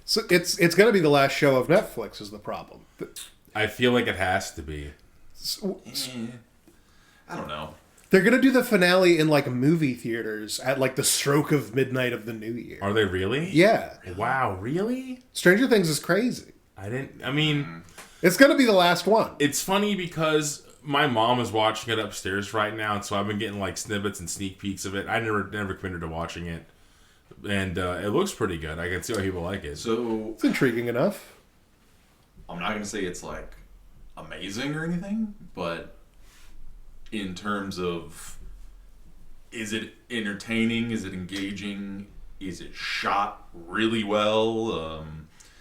So it's going to be the last show of Netflix is the problem. I feel like it has to be. I don't know. They're going to do the finale in like movie theaters at like the stroke of midnight of the new year. Are they really? Yeah. Wow, really? Stranger Things is crazy. It's going to be the last one. It's funny because my mom is watching it upstairs right now, and so I've been getting like snippets and sneak peeks of it. I never committed to watching it. And it looks pretty good. I can see why people like it. So it's intriguing enough. I'm not going to say it's like amazing or anything, but in terms of, is it entertaining? Is it engaging? Is it shot really well?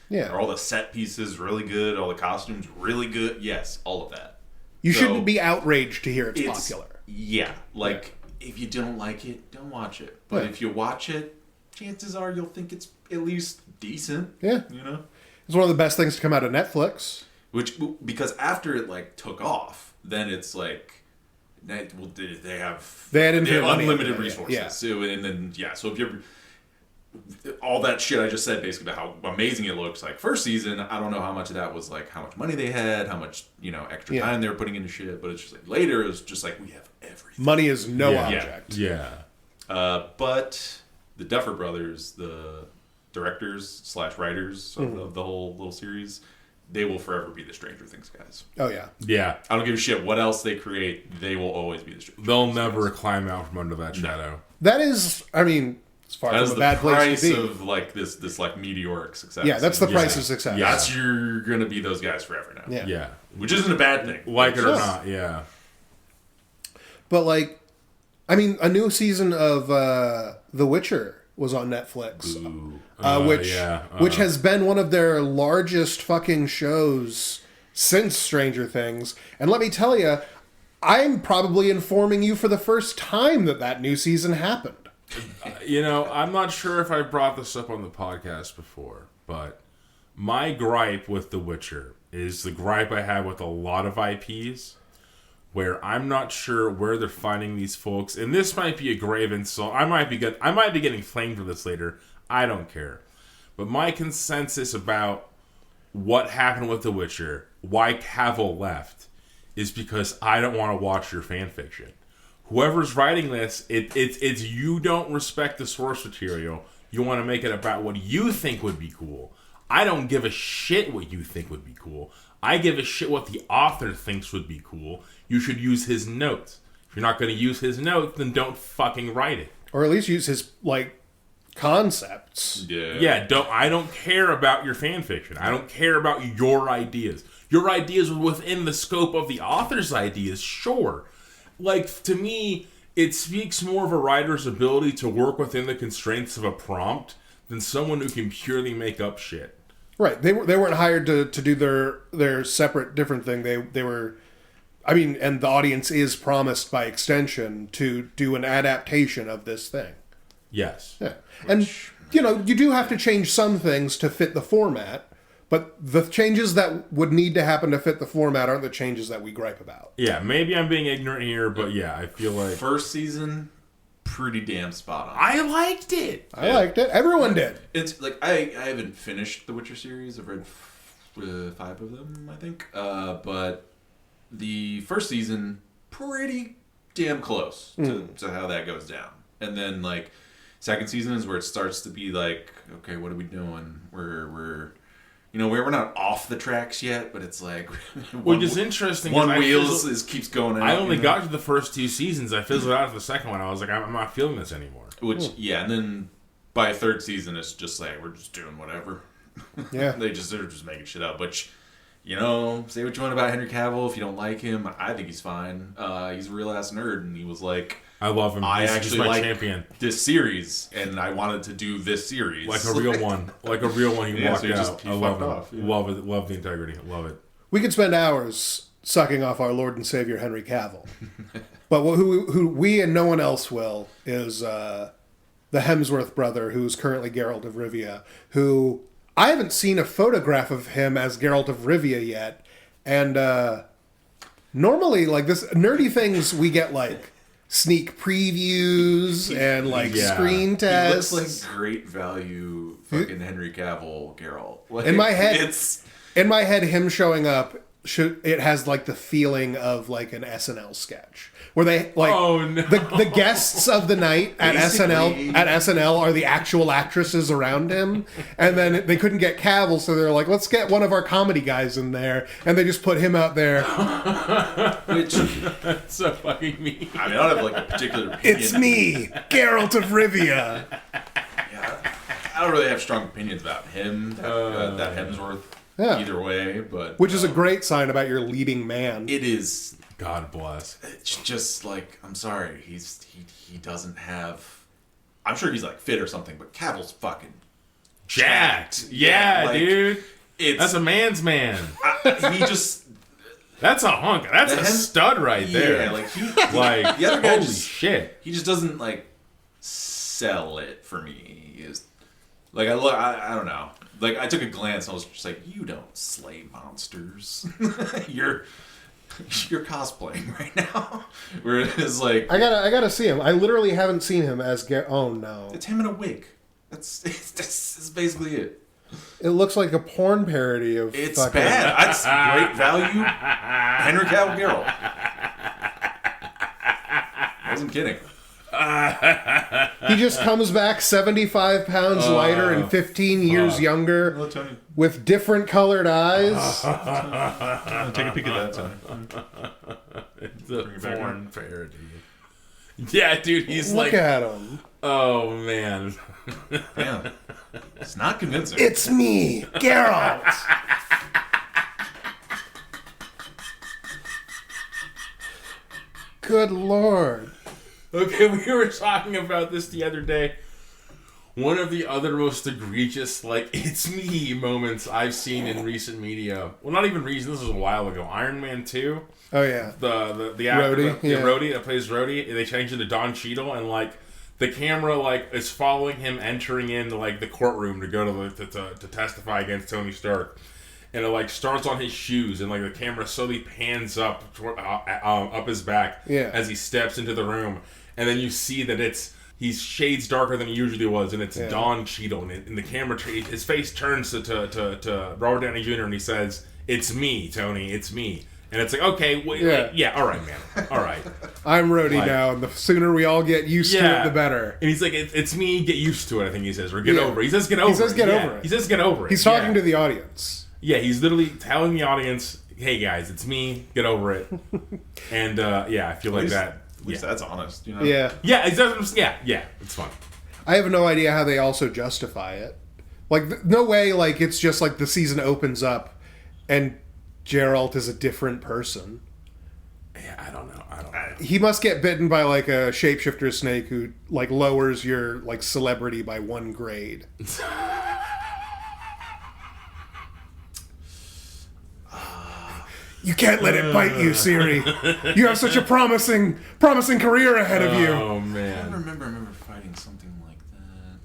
Yeah. Are all the set pieces really good? All the costumes really good? Yes, all of that. You shouldn't be outraged to hear it's popular. Yeah. If you don't like it, don't watch it. But if you watch it, chances are you'll think it's at least decent. Yeah. You know? It's one of the best things to come out of Netflix. Because after it took off, then it's like, they have unlimited resources. Yeah. So if you're all that shit I just said basically about how amazing it looks, like first season, I don't know how much of that was like how much money they had, how much extra time they were putting into shit, but it's just like later it was just like we have everything. Money is no object. Yeah. But the Duffer Brothers, the directors / writers of the whole little series, they will forever be the Stranger Things guys. Oh yeah. Yeah. I don't give a shit what else they create. They will always be the Stranger Things They'll never climb out from under that shadow. That is, as far as a bad place to be. Of this meteoric success. Yeah, that's the price of success. Yeah, you're gonna be those guys forever now. Yeah. Which isn't a bad thing. Like it or not, yeah. But a new season of The Witcher was on Netflix. Which has been one of their largest fucking shows since Stranger Things. And let me tell you, I'm probably informing you for the first time that new season happened. I'm not sure if I brought this up on the podcast before, but my gripe with The Witcher is the gripe I have with a lot of IPs, where I'm not sure where they're finding these folks, and this might be a grave insult. I might be getting flamed for this later. I don't care. But my consensus about what happened with The Witcher, why Cavill left, is because I don't want to watch your fan fiction. Whoever's writing this, it's you don't respect the source material. You want to make it about what you think would be cool. I don't give a shit what you think would be cool. I give a shit what the author thinks would be cool. You should use his notes. If you're not going to use his notes, then don't fucking write it. Or at least use his, concepts. Yeah. I don't care about your fan fiction. I don't care about your ideas. Your ideas are within the scope of the author's ideas, sure. To me, it speaks more of a writer's ability to work within the constraints of a prompt than someone who can purely make up shit. Right. They weren't hired to do their separate different thing. They were, and the audience is promised by extension to do an adaptation of this thing. Yes. Yeah. And, you do have to change some things to fit the format, but the changes that would need to happen to fit the format aren't the changes that we gripe about. Yeah, maybe I'm being ignorant here, but yeah, I feel like... First season, pretty damn spot on. I liked it. I liked it. Everyone did. It's I haven't finished the Witcher series. I've read 5 of them, I think. But the first season, pretty damn close to how that goes down. And then, second season is where it starts to be okay, what are we doing? We're not off the tracks yet, but it's which is interesting. One wheel keeps going out. I only got to the first 2 seasons. I fizzled out of the second one. I was like, I'm not feeling this anymore. And then by third season, it's just we're just doing whatever. Yeah. They're just making shit up. Which, say what you want about Henry Cavill. If you don't like him, I think he's fine. He's a real ass nerd, and he was I love him. I actually my like champion. This series, and I wanted to do this series. Like a real one. He walked out. He I love him. off, yeah. Love it. Love the integrity. Love it. We could spend hours sucking off our Lord and Savior Henry Cavill. But who we and no one else will is the Hemsworth brother, who's currently Geralt of Rivia, who I haven't seen a photograph of him as Geralt of Rivia yet. And normally, this nerdy things, we get sneak previews and screen tests. He looks like great value fucking Henry Cavill Geralt. Like, In my head, him showing up, it has like the feeling of like an SNL sketch where they like the guests of the night at SNL are the actual actresses around him, and then they couldn't get Cavill, so they're like, let's get one of our comedy guys in there, and they just put him out there. Which That's so fucking mean. I mean, I don't have like a particular opinion. It's me, Geralt of Rivia. Yeah, I don't really have strong opinions about him, that Hemsworth. Yeah. Either way, but Which is a great sign about your leading man. it is. God bless. It's just like, I'm sorry, he doesn't have. I'm sure he's like fit or something, but Cavill's fucking Jacked. Yeah, like, dude. It's That's a man's man. he just That's a hunk. That's a stud right there. yeah, like he Like, the other guy holy just shit. he just doesn't like sell it for me. He is like I don't know. Like, I took a glance and I was just like, you don't slay monsters. You're cosplaying right now. Where it is like, I gotta see him. I literally haven't seen him as Oh no, it's him in a wig. That's basically it. it looks like a porn parody of. It's fucking... bad. That's great value. Henry Cavill Geralt. I wasn't kidding. He just comes back 75 pounds lighter and 15 years younger Hello, Tony. with different colored eyes. Take a peek at that, Tony. It's a porn parody. Yeah, dude, he's Look like, at him. oh man. Damn. It's not convincing. It's me, Geralt. Good lord. Okay, we were talking about this the other day. One of the other most egregious, like, it's me moments I've seen in recent media. Well, not even recent, this was a while ago. Iron Man 2. Oh, yeah. The actor, Rhodey, the yeah. Rhodey that plays Rhodey, they changed it to Don Cheadle, and, like, the camera, like, is following him entering into, like, the courtroom to go to testify against Tony Stark. And it, like, starts on his shoes, and, like, the camera slowly pans up up his back as he steps into the room. And then you see that he's shades darker than he usually was, and it's Don Cheadle. And the camera, his face turns to Robert Downey Jr. and he says, "It's me, Tony. It's me." And it's like, okay, wait, all right, man, all right. I'm Rhodey now, and the sooner we all get used to it, the better. And he's like, "It's me. Get used to it." I think he says, or get over it. He says, "Get over it." He says, "Get over it." He says, "Get over it." He's talking to the audience. Yeah, he's literally telling the audience, "Hey guys, it's me. Get over it." And I feel like that. At least that's honest, you know? Yeah. Yeah, it's fun. I have no idea how they also justify it. Like, no way, like, it's just like the season opens up and Geralt is a different person. Yeah, I don't know. He must get bitten by, like, a shapeshifter snake who, like, lowers your, like, celebrity by 1 grade. You can't let it bite you, Siri. You have such a promising career ahead of you. Oh man! I remember fighting something like that.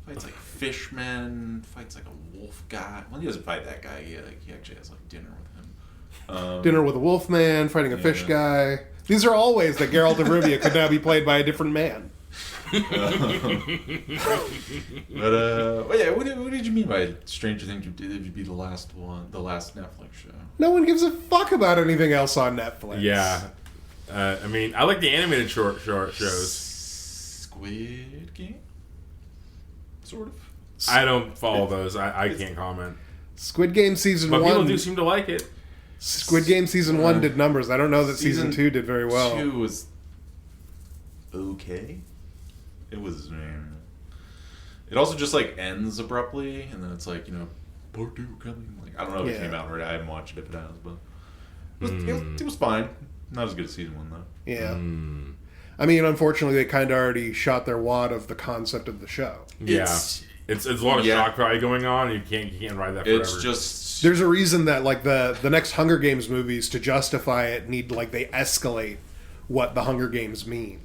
Fights like fishmen. Fights like a wolf guy. Well, he doesn't fight that guy. He actually has like dinner with him. Dinner with a wolf man, fighting a fish guy. These are all ways that Geralt of Rivia could now be played by a different man. But what did you mean by Stranger Things? Did be the last Netflix show? No one gives a fuck about anything else on Netflix. Yeah, I mean, I like the animated short shows. Squid Game, sort of. I don't follow those. I can't comment. Squid Game season But 1. people do seem to like it. Squid Game season 1 did numbers. I don't know that season 2 did very well. 2 was okay. It was. It also just like ends abruptly, and then it's like, part 2 coming. Like, I don't know if it came out already. I haven't watched it if it has, but it was fine. Not as good as season 1 though. Yeah. I mean, unfortunately, they kind of already shot their wad of the concept of the show. Yeah, it's a lot of shock value going on. You can't ride that forever. It's just There's a reason that like the next Hunger Games movies, to justify it, need they escalate what the Hunger Games mean.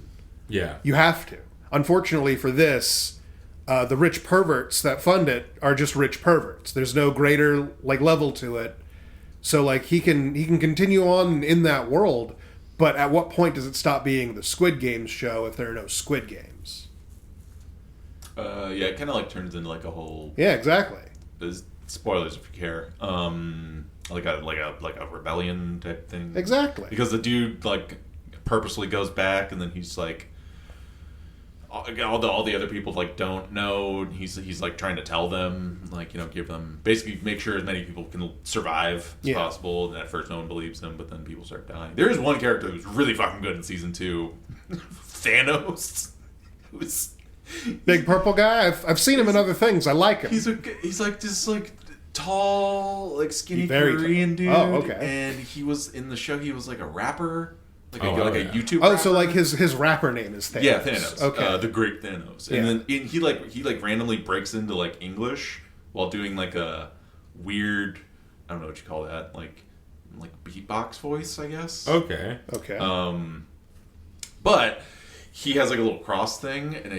Yeah, You have to. Unfortunately for this, the rich perverts that fund it are just rich perverts. There's no greater level to it. So he can continue on in that world, but at what point does it stop being the Squid Games show if there are no Squid Games? Yeah, it kind of like turns into like a whole. Yeah, exactly. Spoilers if you care. Like a rebellion type thing. Exactly. Because the dude like purposely goes back, and then he's like, all the other people like don't know. He's like trying to tell them, like, give them, basically make sure as many people can survive as possible. And at first no one believes him, but then people start dying. There is one character who's really fucking good in season 2, Thanos. Who's big purple guy. I've seen him in other things. I like him. He's like this like tall, like skinny Very Korean dude. Oh, okay. And he was in the show. He was like a rapper. Like a yeah. YouTube Oh, rapper. so like his rapper name is Thanos. Yeah, Thanos. Okay. The Great Thanos. And then he randomly breaks into like English while doing like a weird, I don't know what you call that, like beatbox voice, I guess. Okay. But he has like a little cross thing, and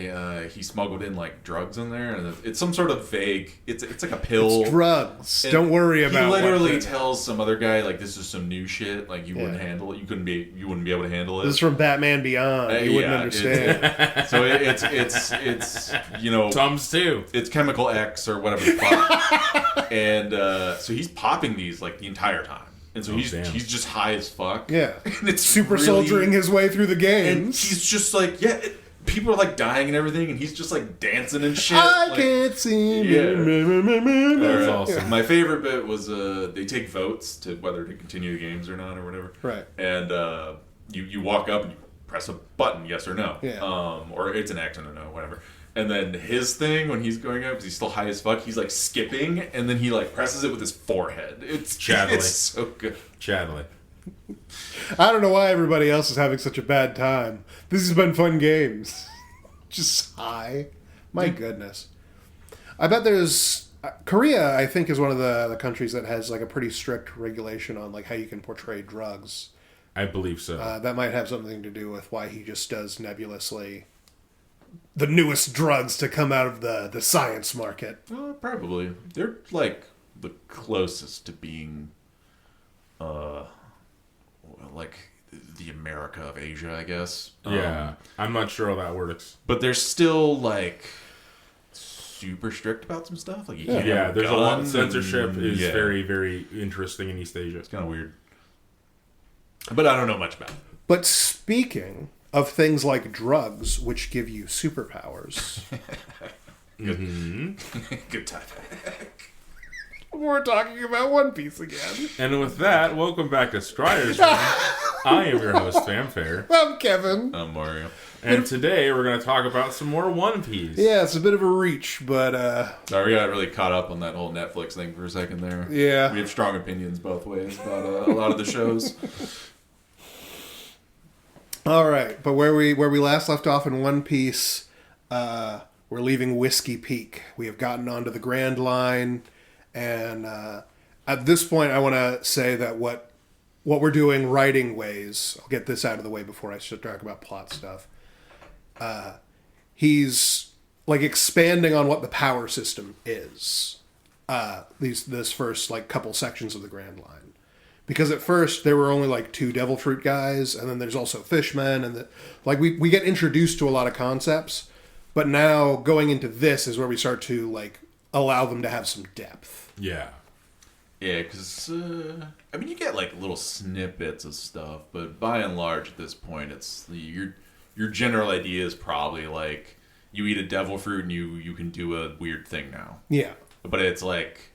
he smuggled in like drugs in there, and it's some sort of vague. It's like a pill. It's drugs. Don't worry about. He literally tells some other guy like, "This is some new shit. Like you wouldn't handle it. You wouldn't be able to handle it." This is from Batman Beyond. You wouldn't understand. So it's Tums too. It's Chemical X or whatever the fuck. And so he's popping these like the entire time. And so he's just high as fuck. Yeah. And it's super soldiering his way through the games. And he's just like, people are like dying and everything, and he's just like dancing and shit. I can't see. That's awesome. My favorite bit was they take votes to whether to continue the games or not or whatever. Right. And you walk up and you press a button, yes or no. Yeah. Or it's an X and a no, whatever. And then his thing, when he's going up, because he's still high as fuck, he's like skipping, and then he like presses it with his forehead. It's Chattily. It's so good. Chattily. I don't know why everybody else is having such a bad time. This has been fun games. Just high. My goodness. I bet there's... Korea, I think, is one of the countries that has like a pretty strict regulation on like how you can portray drugs. I believe so. That might have something to do with why he just does nebulously the newest drugs to come out of the science market. Probably. They're like the closest to being like the America of Asia, I guess. Yeah. I'm not sure how that works. But they're still like super strict about some stuff. Like there's a lot of censorship is very, very interesting in East Asia. It's kind of weird. But I don't know much about it. But speaking of things like drugs, which give you superpowers. Good time. We're talking about One Piece again. And with that, welcome back to Scryer's Room. I am your host, Famfare. I'm Kevin. I'm Mario. And today we're going to talk about some more One Piece. Yeah, it's a bit of a reach, but... Sorry, we got really caught up on that whole Netflix thing for a second there. Yeah. We have strong opinions both ways about a lot of the shows. All right, but where we last left off in One Piece, we're leaving Whiskey Peak. We have gotten onto the Grand Line, and at this point, I want to say that what we're doing writing ways. I'll get this out of the way before I start talking about plot stuff. He's like expanding on what the power system is. This first like couple sections of the Grand Line. Because at first there were only like 2 devil fruit guys, and then there's also fishmen, and we get introduced to a lot of concepts, but now going into this is where we start to like allow them to have some depth. Yeah. Yeah, because I mean you get like little snippets of stuff, but by and large at this point it's your general idea is probably like you eat a devil fruit and you can do a weird thing now. Yeah. But it's like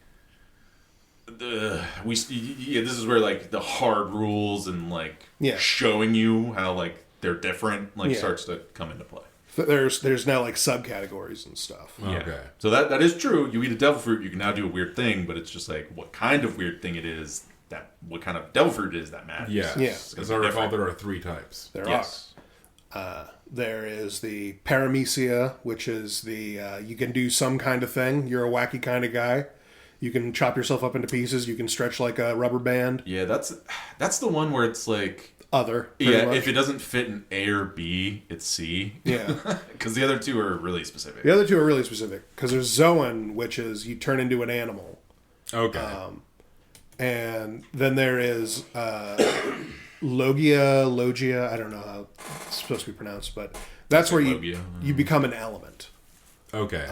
this is where like the hard rules and like showing you how like they're different starts to come into play. There's now like subcategories and stuff. Yeah. Okay. So that is true. You eat a devil fruit, you can now do a weird thing, but it's just like what kind of weird thing it is what kind of devil fruit it is that matters. Yeah. As I recall, there are 3 types. There are. There is the paramecia, which is the you can do some kind of thing. You're a wacky kind of guy. You can chop yourself up into pieces. You can stretch like a rubber band. Yeah, that's the one where it's like other. Yeah, much. if it doesn't fit in A or B, it's C. Yeah. Because the other 2 are really specific. The other 2 are really specific. Because there's Zoan, which is you turn into an animal. Okay. And then there is Logia, I don't know how it's supposed to be pronounced, but that's where you become an element. Okay.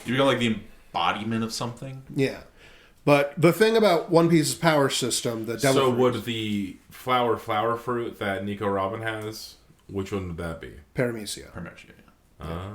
You become like the embodiment of something. Yeah. But the thing about One Piece's power system, the devil So fruit, would the flower fruit that Nico Robin has, which one would that be? Paramecia. Paramecia, yeah.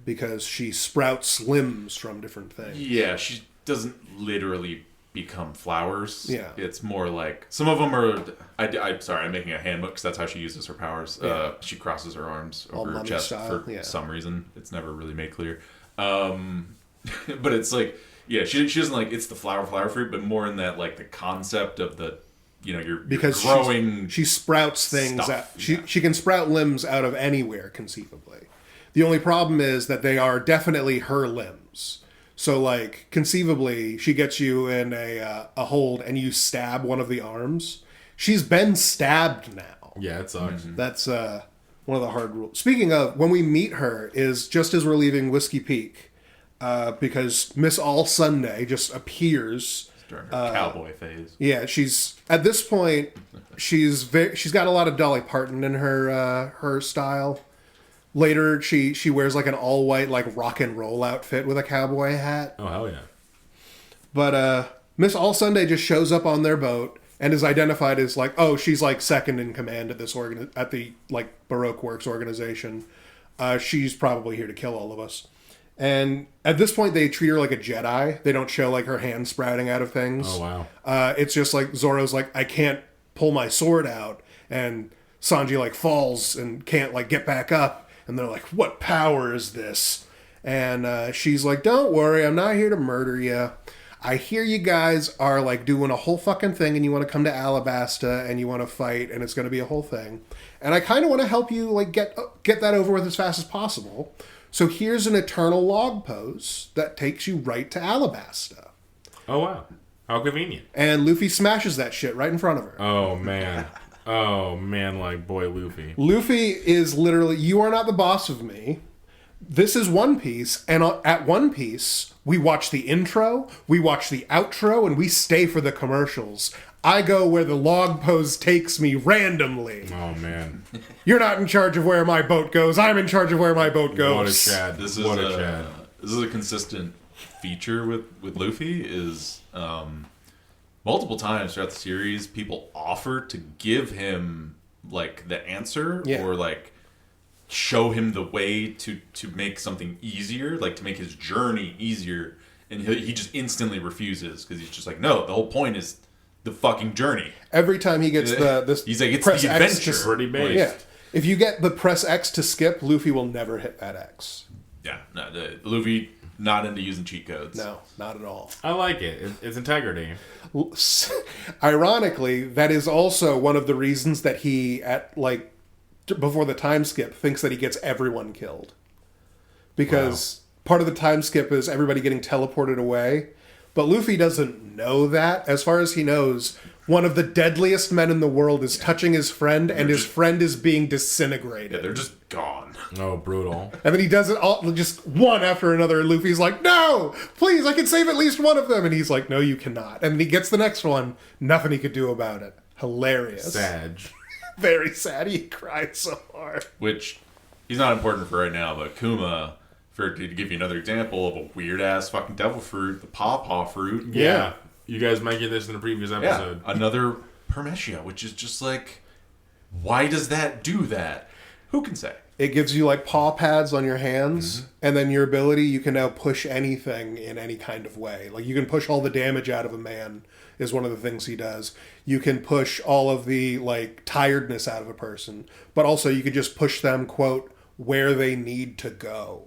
Because she sprouts limbs from different things. Yeah, she doesn't literally become flowers. Yeah. It's more like... Some of them are... I'm sorry, I'm making a hand because that's how she uses her powers. Yeah. She crosses her arms All over her mummy chest style, for yeah. some reason. It's never really made clear. But it's like... Yeah, she doesn't like... It's the flower fruit, but more in that, like, the concept of the... You're growing... She sprouts things. stuff, She can sprout limbs out of anywhere, conceivably. The only problem is that they are definitely her limbs. So, like, conceivably, she gets you in a hold and you stab one of the arms. She's been stabbed now. Yeah, it sucks. That's one of the hard rules. Speaking of, when we meet her is just as we're leaving Whiskey Peak, because Miss All Sunday just appears... During her cowboy phase. Yeah, she's at this point. She's got a lot of Dolly Parton in her style. Later, she wears like an all white like rock and roll outfit with a cowboy hat. Oh hell yeah! But Miss All Sunday just shows up on their boat and is identified as like, oh, she's like second in command at this at the like Baroque Works organization. She's probably here to kill all of us. And at this point, they treat her like a Jedi. They don't show like her hand sprouting out of things. Oh wow! It's just like Zoro's like, I can't pull my sword out, and Sanji like falls and can't like get back up, and they're like, what power is this? And she's like, don't worry, I'm not here to murder you. I hear you guys are like doing a whole fucking thing, and you want to come to Alabasta and you want to fight, and it's going to be a whole thing. And I kind of want to help you like get that over with as fast as possible. So here's an eternal log pose that takes you right to Alabasta. Oh wow! How convenient. And Luffy smashes that shit right in front of her. Oh man! Oh man! Like boy, Luffy. Luffy is literally, you are not the boss of me. This is One Piece, and at One Piece, we watch the intro, we watch the outro, and we stay for the commercials. I go where the log pose takes me randomly. Oh man! You're not in charge of where my boat goes. I'm in charge of where my boat goes. What a Chad! This is a consistent feature with Luffy. Is multiple times throughout the series, people offer to give him like the answer or like show him the way to make something easier, like to make his journey easier, and he just instantly refuses because he's just like, no, the whole point is the fucking journey. Every time he gets this, he's like, it's press the X adventure. Pretty based. Yeah. If you get the press X to skip, Luffy will never hit that X. Yeah, no, Luffy not into using cheat codes. No, not at all. I like it. It's integrity. Ironically, that is also one of the reasons that he, at like before the time skip, thinks that he gets everyone killed. Because part of the time skip is everybody getting teleported away. But Luffy doesn't know that. As far as he knows, one of the deadliest men in the world is touching his friend, and his friend is being disintegrated. Yeah, they're just gone. Oh, brutal. And then he does it all, just one after another, and Luffy's like, no! Please, I can save at least one of them! And he's like, no, you cannot. And then he gets the next one, nothing he could do about it. Hilarious. Sag. Very sad. He cried so hard. Which, he's not important for right now, but Kuma... To give you another example of a weird-ass fucking devil fruit, the pawpaw fruit. Yeah. You guys mentioned this in the previous episode. Yeah. Another Paramecia, which is just like, why does that do that? Who can say? It gives you like paw pads on your hands, and then your ability, you can now push anything in any kind of way. Like you can push all the damage out of a man is one of the things he does. You can push all of the like tiredness out of a person, but also you can just push them, quote, where they need to go.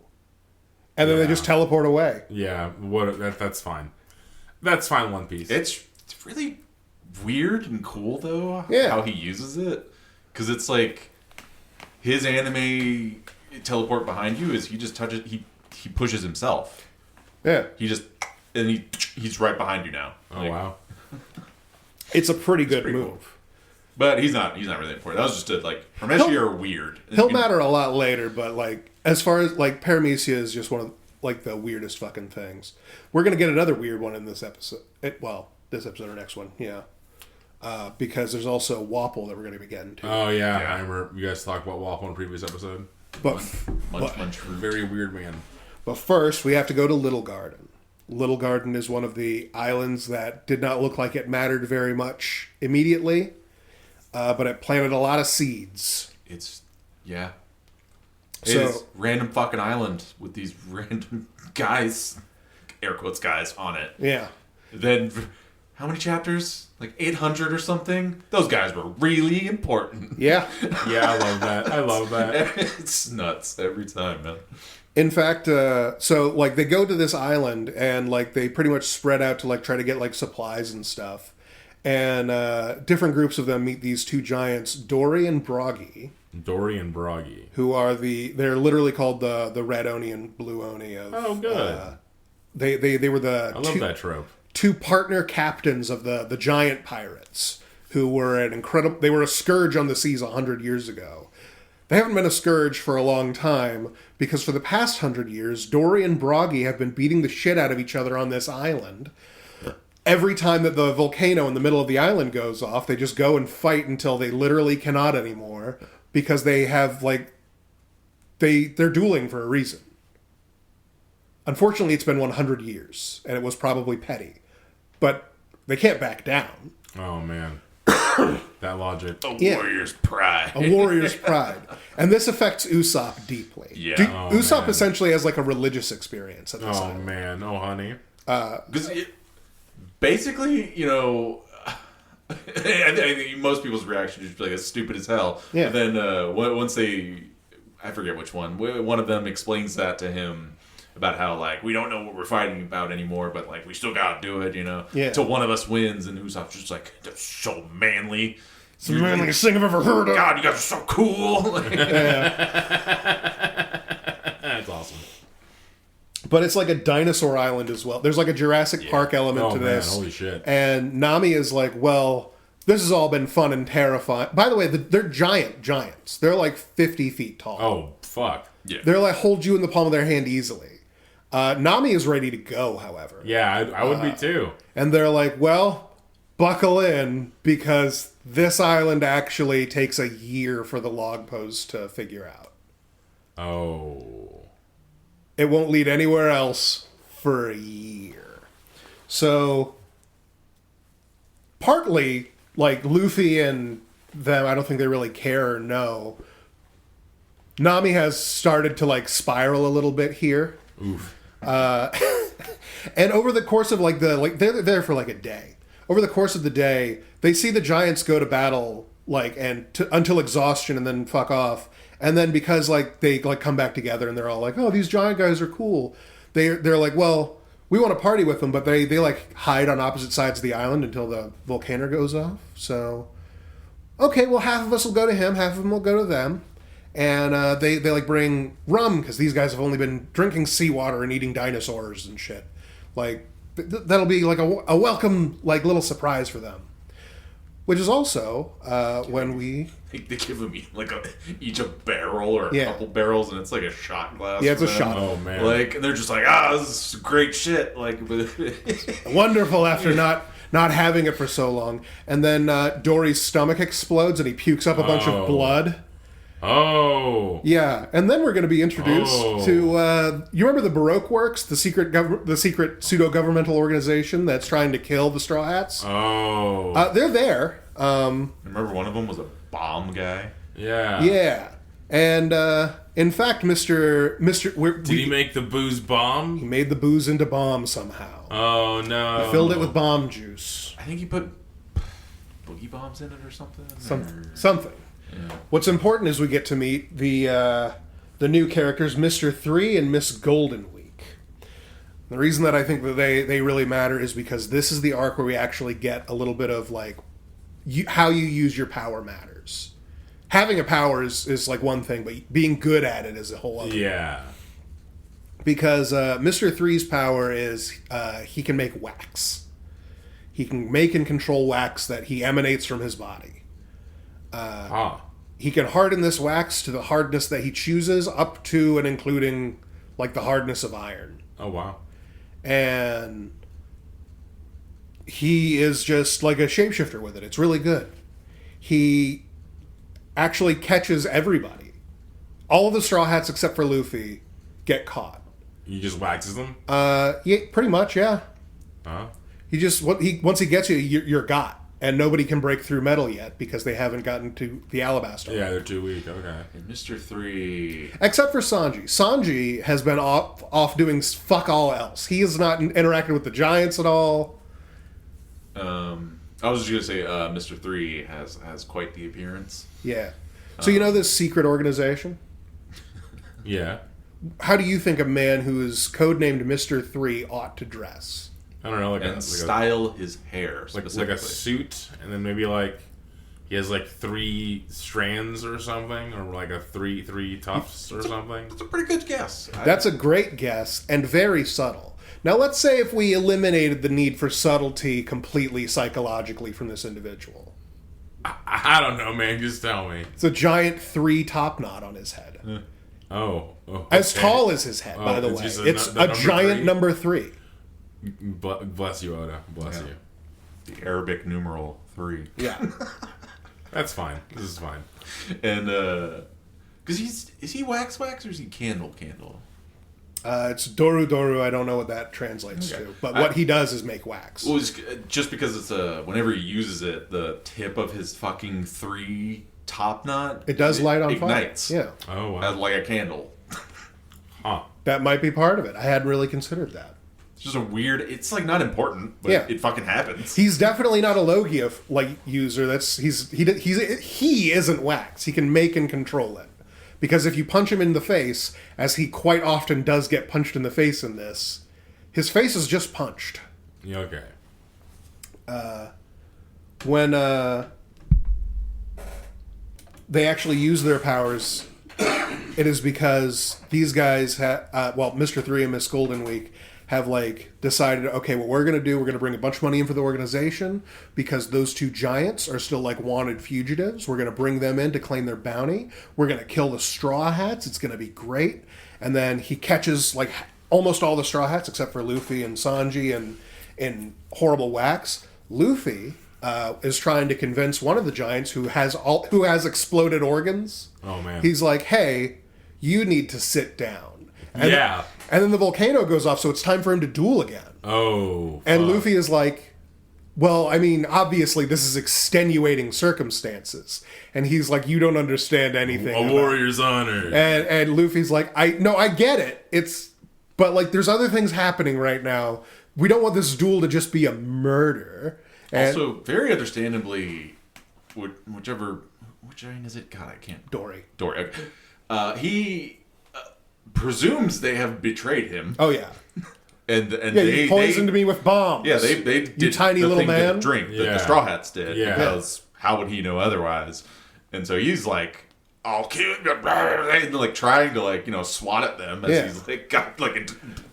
And then they just teleport away. Yeah, that's fine. That's fine, One Piece. It's really weird and cool, though, how he uses it. Because it's like, his anime teleport behind you is he just touches, he pushes himself. Yeah. He's right behind you now. Oh, wow. It's a pretty good move. Cool. But he's not really important. That was just Paramecia are weird. He'll matter a lot later, but like, as far as like Paramecia is just one of like the weirdest fucking things. We're gonna get another weird one in this episode. This episode or next one, yeah. Because there's also Wapol that we're gonna be getting to. Oh yeah, I remember you guys talked about Wapol in a previous episode. But munch fruit. Very weird man. But first, we have to go to Little Garden. Little Garden is one of the islands that did not look like it mattered very much immediately, but it planted a lot of seeds. It's So, random fucking island with these random guys, air quotes guys, on it. yeah. Then, how many chapters? Like 800 or something? Those guys were really important. Yeah. Yeah, I love that. I love that. It's nuts every time, man. In fact, so, like, they go to this island, and, like, they pretty much spread out to, like, try to get, like, supplies and stuff. And different groups of them meet these two giants, Dory and Broggy. Dory and Broggy. Who are they're literally called the Red Oni and Blue Oni of... Oh, good. They were the... I love that trope. Two partner captains of the giant pirates, who were they were a scourge on the seas 100 years ago. They haven't been a scourge for a long time, because for the past 100 years, Dory and Broggy have been beating the shit out of each other on this island. Every time that the volcano in the middle of the island goes off, they just go and fight until they literally cannot anymore, because they have, like, they're dueling for a reason. Unfortunately, it's been 100 years, and it was probably petty. But they can't back down. Oh, man. That logic. Warrior's pride. A warrior's pride. And this affects Usopp deeply. Yeah. Usopp man. essentially has like a religious experience at this Oh, island. man. Oh, honey. Because basically, you know, I think most people's reaction is just like, it's stupid as hell. Yeah. But then once I forget which one of them explains that to him about how, like, we don't know what we're fighting about anymore, but, like, we still gotta do it, you know? Yeah. Till one of us wins, and Usopp's just like, that's so manly. It's the manliest thing I've ever heard of. God, you guys are so cool. That's awesome. But it's like a dinosaur island as well. There's like a Jurassic Park element Oh, to man. this. Holy shit. And Nami is like, well, this has all been fun and terrifying. By the way, they're giants. They're like 50 feet tall. Oh, fuck. Yeah. They're like, hold you in the palm of their hand easily. Nami is ready to go, however. Yeah, I would be too. And they're like, well, buckle in, because this island actually takes a year for the log post to figure out. Oh. It won't lead anywhere else for a year. So, partly, like, Luffy and them, I don't think they really care or know. Nami has started to, like, spiral a little bit here. Oof. And over the course of, like, they're there for, like, a day. Over the course of the day, they see the giants go to battle, like, until exhaustion and then fuck off. And then because, like, they, like, come back together and they're all like, oh, these giant guys are cool. They're like, well, we want to party with them, but they like, hide on opposite sides of the island until the volcano goes off. So, okay, well, half of us will go to him, half of them will go to them. And they like, bring rum, because these guys have only been drinking seawater and eating dinosaurs and shit. Like, that'll be, like, a welcome, like, little surprise for them. Which is also when we... They give them like each a barrel or a Yeah. couple barrels, and it's like a shot glass. Yeah, it's for a them. shot. Oh, man. Like, and they're just like, this is great shit. Like, Wonderful after not having it for so long. And then Dory's stomach explodes and he pukes up a bunch of blood. Oh. Yeah, and then we're going to be introduced to you remember the Baroque Works, the secret pseudo-governmental organization that's trying to kill the Straw Hats? Oh. They're there. remember one of them was a bomb guy. Yeah. Yeah, and in fact, Mr. Did he make the booze He bomb? made the booze into bomb somehow. Oh no. He filled it with bomb juice. I think he put boogie bombs in it or something. Something. Yeah. What's important is we get to meet the new characters, Mr. 3 and Miss Goldenweek. The reason that I think that they really matter is because this is the arc where we actually get a little bit of, like, how you use your power matters. Having a power is like one thing, but being good at it is a whole other. Yeah. Because Mr. 3's power is he can make wax. He can make and control wax that he emanates from his body. He can harden this wax to the hardness that he chooses, up to and including, like, the hardness of iron. Oh wow. And he is just like a shapeshifter with it. It's really good. He actually catches everybody. All of the Straw Hats except for Luffy get caught. He just waxes them? Yeah, pretty much, yeah. Huh? Once he gets you, you're got. And nobody can break through metal yet because they haven't gotten to the alabaster. Yeah, they're too weak. Okay. And Mr. 3... Except for Sanji. Sanji has been off doing fuck all else. He has not interacted with the giants at all. I was just going to say, Mr. 3 has quite the appearance. Yeah. So you know this secret organization? Yeah. How do you think a man who is codenamed Mr. 3 ought to dress? I don't know, And style his hair, like specifically. a suit, and then maybe like he has like 3 strands or something, or like a three tufts or something. That's a pretty good guess. That's a great guess and very subtle. Now let's say if we eliminated the need for subtlety completely psychologically from this individual. I don't know, man. Just tell me. It's a giant 3 top knot on his head. Oh. As okay. tall as his head, by the way. It's a giant number 3. Bless you, Oda. Bless you. The Arabic numeral 3. Yeah. That's fine. This is fine. And, because is he wax or is he candle? It's Doru. I don't know what that translates to. But what he does is make wax. Well, it's just because it's whenever he uses it, the tip of his fucking 3 top knot... It does light on ignites. fire. Yeah. Oh, wow. Like a candle. Huh. That might be part of it. I hadn't really considered that. It's just a weird... It's, like, not important, but Yeah. it fucking happens. He's definitely not a Logia user. He isn't wax. He can make and control it. Because if you punch him in the face, as he quite often does get punched in the face in this, his face is just punched. Yeah, okay. When they actually use their powers, it is because these guys Mr. 3 and Miss Goldenweek have decided, okay, what we're going to do, we're going to bring a bunch of money in for the organization because those 2 giants are still wanted fugitives. We're going to bring them in to claim their bounty. We're going to kill the Strawhats. It's going to be great. And then he catches almost all the Strawhats except for Luffy and Sanji and in horrible wax. Luffy is trying to convince one of the giants who has exploded organs. Oh man. He's like, hey, you need to sit down. And yeah. And then the volcano goes off, so it's time for him to duel again. Oh. And Luffy is like, well, I mean, obviously this is extenuating circumstances. And he's like, you don't understand anything. A warrior's honor. And Luffy's like, I get it. But there's other things happening right now. We don't want this duel to just be a murder. And also, very understandably, which giant is it? God, I can't. Dory. Okay. He presumes they have betrayed him. Oh yeah. And you poisoned me with bombs. Yeah, they did you tiny the little thing man. To drink that the Straw Hats did. Yeah. Because how would he know otherwise? And so he's like, I'll kill you, and trying to swat at them as he's got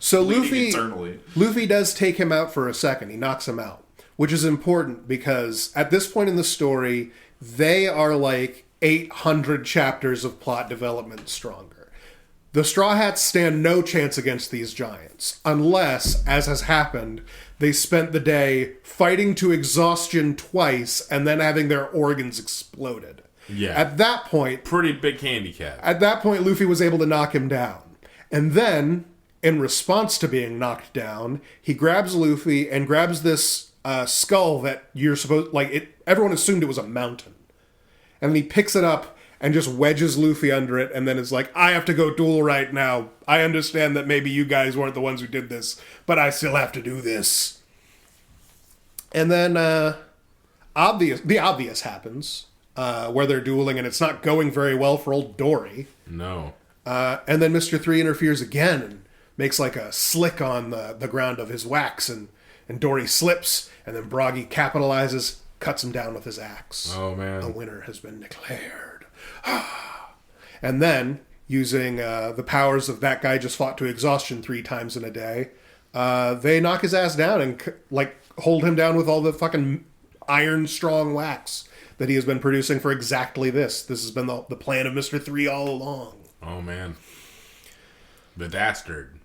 so bleeding internally. Luffy does take him out for a second. He knocks him out, which is important because at this point in the story, they are 800 chapters of plot development stronger. The Straw Hats stand no chance against these giants, unless, as has happened, they spent the day fighting to exhaustion twice and then having their organs exploded. Yeah. At that point... Pretty big handicap. At that point, Luffy was able to knock him down. And then, in response to being knocked down, he grabs Luffy and grabs this skull that you're supposed... everyone assumed it was a mountain. And then he picks it up and just wedges Luffy under it, and then is like, I have to go duel right now. I understand that maybe you guys weren't the ones who did this, but I still have to do this. And then the obvious happens, where they're dueling, and it's not going very well for old Dory. No. And then Mr. 3 interferes again and makes a slick on the ground of his wax, and Dory slips, and then Broggy capitalizes, cuts him down with his axe. Oh, man. The winner has been declared. And then, using the powers of that guy just fought to exhaustion 3 times in a day, they knock his ass down and hold him down with all the fucking iron strong wax that he has been producing for exactly this. This has been the plan of Mr. 3 all along. Oh man. The dastard.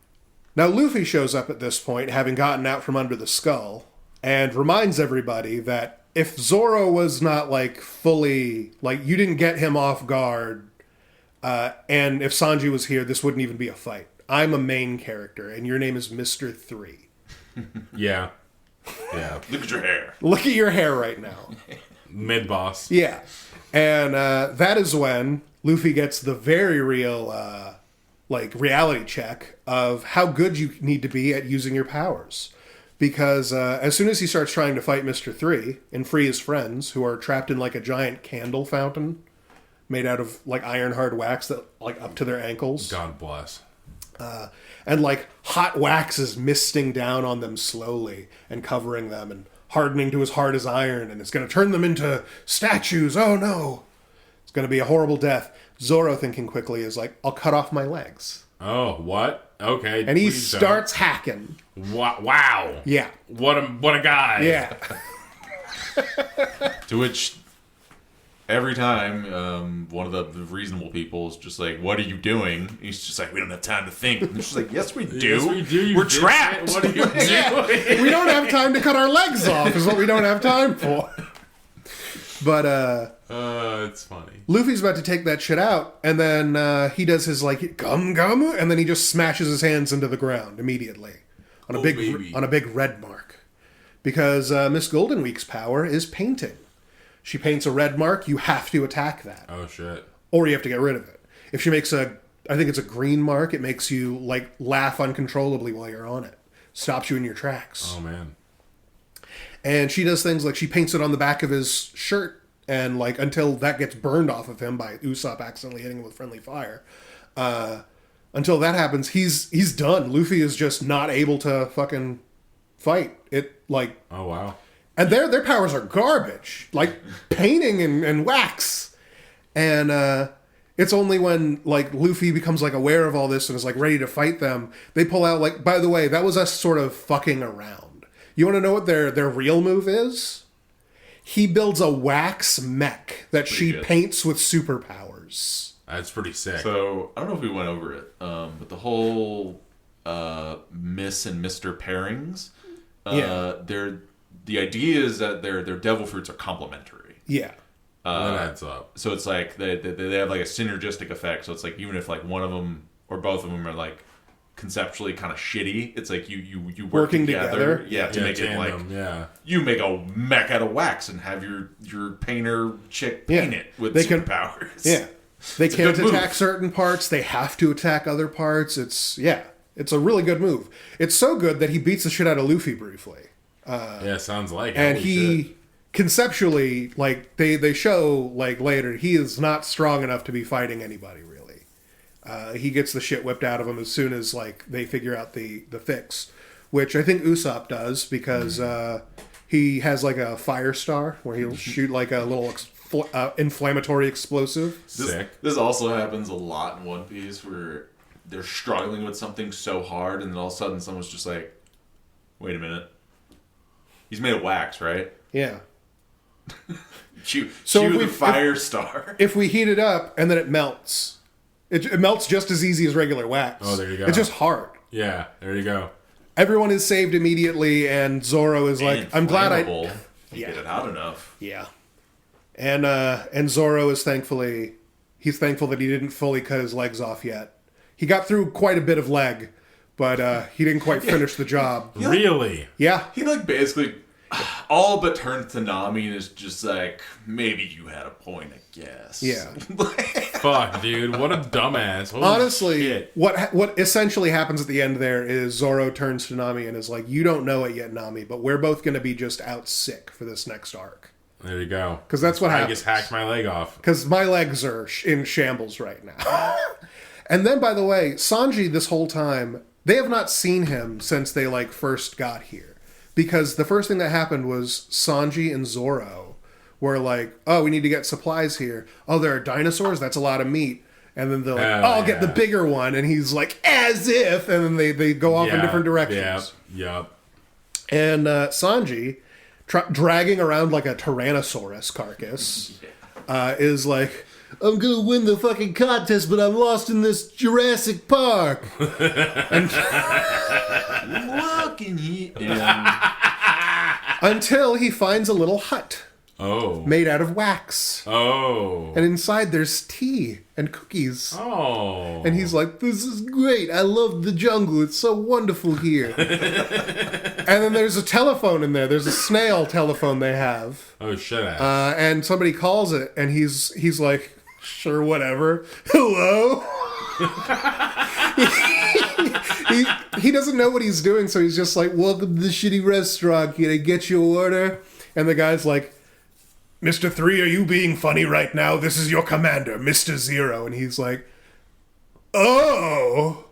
Now Luffy shows up at this point, having gotten out from under the skull, and reminds everybody that if Zoro was not fully, you didn't get him off guard, and if Sanji was here, this wouldn't even be a fight. I'm a main character, and your name is Mr. 3. Yeah. Yeah. Look at your hair. Look at your hair right now. Mid-boss. Yeah. And that is when Luffy gets the very real, reality check of how good you need to be at using your powers. Because as soon as he starts trying to fight Mr. 3 and free his friends, who are trapped in, like, a giant candle fountain made out of, like, iron-hard wax that, like, up to their ankles. God bless. And, like, hot wax is misting down on them slowly and covering them and hardening to as hard as iron, and it's going to turn them into statues. Oh, no. It's going to be a horrible death. Zoro, thinking quickly, is like, I'll cut off my legs. Oh, what? Okay. And he starts hacking. Wow. Yeah. What a guy. Yeah. To which, every time, one of the reasonable people is just like, what are you doing? He's just like, we don't have time to think. And she's like, yes, we do. Yes, we do. We're trapped. What are you doing? We don't have time to cut our legs off is what we don't have time for. But, it's funny. Luffy's about to take that shit out, and then he does his, like, gum, and then he just smashes his hands into the ground immediately on a big red mark. Because Miss Goldenweek's power is painting. She paints a red mark, you have to attack that. Oh, shit. Or you have to get rid of it. If she makes I think it's a green mark, it makes you, like, laugh uncontrollably while you're on it. Stops you in your tracks. Oh, man. And she does things like she paints it on the back of his shirt, and, like, until that gets burned off of him by Usopp accidentally hitting him with friendly fire. Until that happens, he's done. Luffy is just not able to fucking fight. Oh, wow. And their powers are garbage. Like, painting and wax. And it's only when, like, Luffy becomes, like, aware of all this and is, like, ready to fight them, they pull out, like, by the way, that was us sort of fucking around. You want to know what their real move is? He builds a wax mech that she paints with superpowers. That's pretty sick. So, I don't know if we went over it, but the whole Miss and Mr. pairings, the idea is that their devil fruits are complementary. Yeah. That adds up. So it's like they have like a synergistic effect. So it's like even if like one of them or both of them are like conceptually kind of shitty, it's like you work Working together. together. Yeah, to make tandem, it like you make a mech out of wax and have your painter chick paint it with superpowers. Yeah. They can't attack certain parts. They have to attack other parts. It's a really good move. It's so good that he beats the shit out of Luffy briefly. Sounds like it. And he conceptually, like, they show, like, later, he is not strong enough to be fighting anybody, really. He gets the shit whipped out of him as soon as, like, they figure out the fix, which I think Usopp does, because he has, like, a fire star where he'll shoot, like, a little inflammatory explosive. Sick. This also happens a lot in One Piece, where they're struggling with something so hard, and then all of a sudden someone's just like, wait a minute. He's made of wax, right? Yeah. Chew So the fire star. If we heat it up and then it melts, it melts just as easy as regular wax. Oh, there you go. It's just hard. Yeah, there you go. Everyone is saved immediately, and Zoro is like, "I'm glad I get it hot enough." Yeah. And Zoro is thankful that he didn't fully cut his legs off yet. He got through quite a bit of leg, but he didn't quite finish the job. Really? Yeah. He like basically all but turns to Nami and is just like, maybe you had a point, I guess. Yeah. Fuck, dude. What a dumbass. Holy Honestly, shit. what essentially happens at the end there is Zoro turns to Nami and is like, you don't know it yet, Nami, but we're both going to be just out sick for this next arc. There you go. Because that's what happens. I just hacked my leg off. Because my legs are in shambles right now. And then, by the way, Sanji this whole time, they have not seen him since they, like, first got here. Because the first thing that happened was Sanji and Zoro were like, oh, we need to get supplies here. Oh, there are dinosaurs? That's a lot of meat. And then they're like, I'll get the bigger one. And he's like, as if. And then they go off in different directions. Yep. And Sanji, dragging around like a Tyrannosaurus carcass, is like, I'm going to win the fucking contest, but I'm lost in this Jurassic Park. Looking here. Until he finds a little hut. Oh. made out of wax. Oh. And inside there's tea and cookies. Oh. And he's like, this is great. I love the jungle. It's so wonderful here. And then there's a telephone in there. There's a snail telephone they have. Oh, shut up. And somebody calls it, and he's like, sure, whatever. Hello? he doesn't know what he's doing, so he's just like, welcome to the shitty restaurant. Can I get your order? And the guy's like, Mr. 3, are you being funny right now? This is your commander, Mr. 0. And he's like, oh,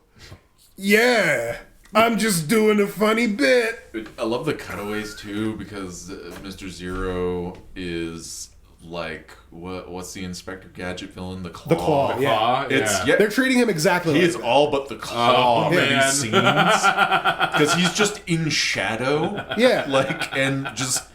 yeah, I'm just doing a funny bit. I love the cutaways too, because Mr. 0 is like, what's the Inspector Gadget villain? The Claw. The Claw, yeah. They're treating him exactly He like is that. all but the Claw in man. these scenes. Because he's just in shadow. Yeah. Like, and just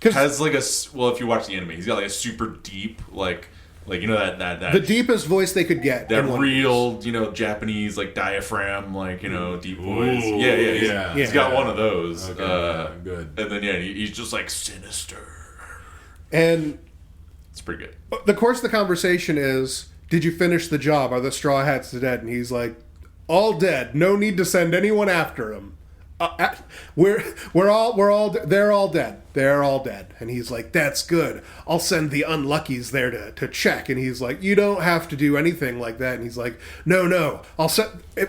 has like if you watch the anime, he's got like a super deep, like you know that the deepest voice they could get. that in One real, Piece. you know, Japanese like diaphragm, like, you know, deep voice. Ooh, Yeah. He's got one of those. Okay, good. And then he's just like sinister. And It's pretty good. the course of the conversation is, did you finish the job? Are the Straw Hats dead? And he's like, all dead. No need to send anyone after him. They're all dead. They're all dead. And he's like, that's good. I'll send the unluckies there to check. And he's like, you don't have to do anything like that. And he's like, no.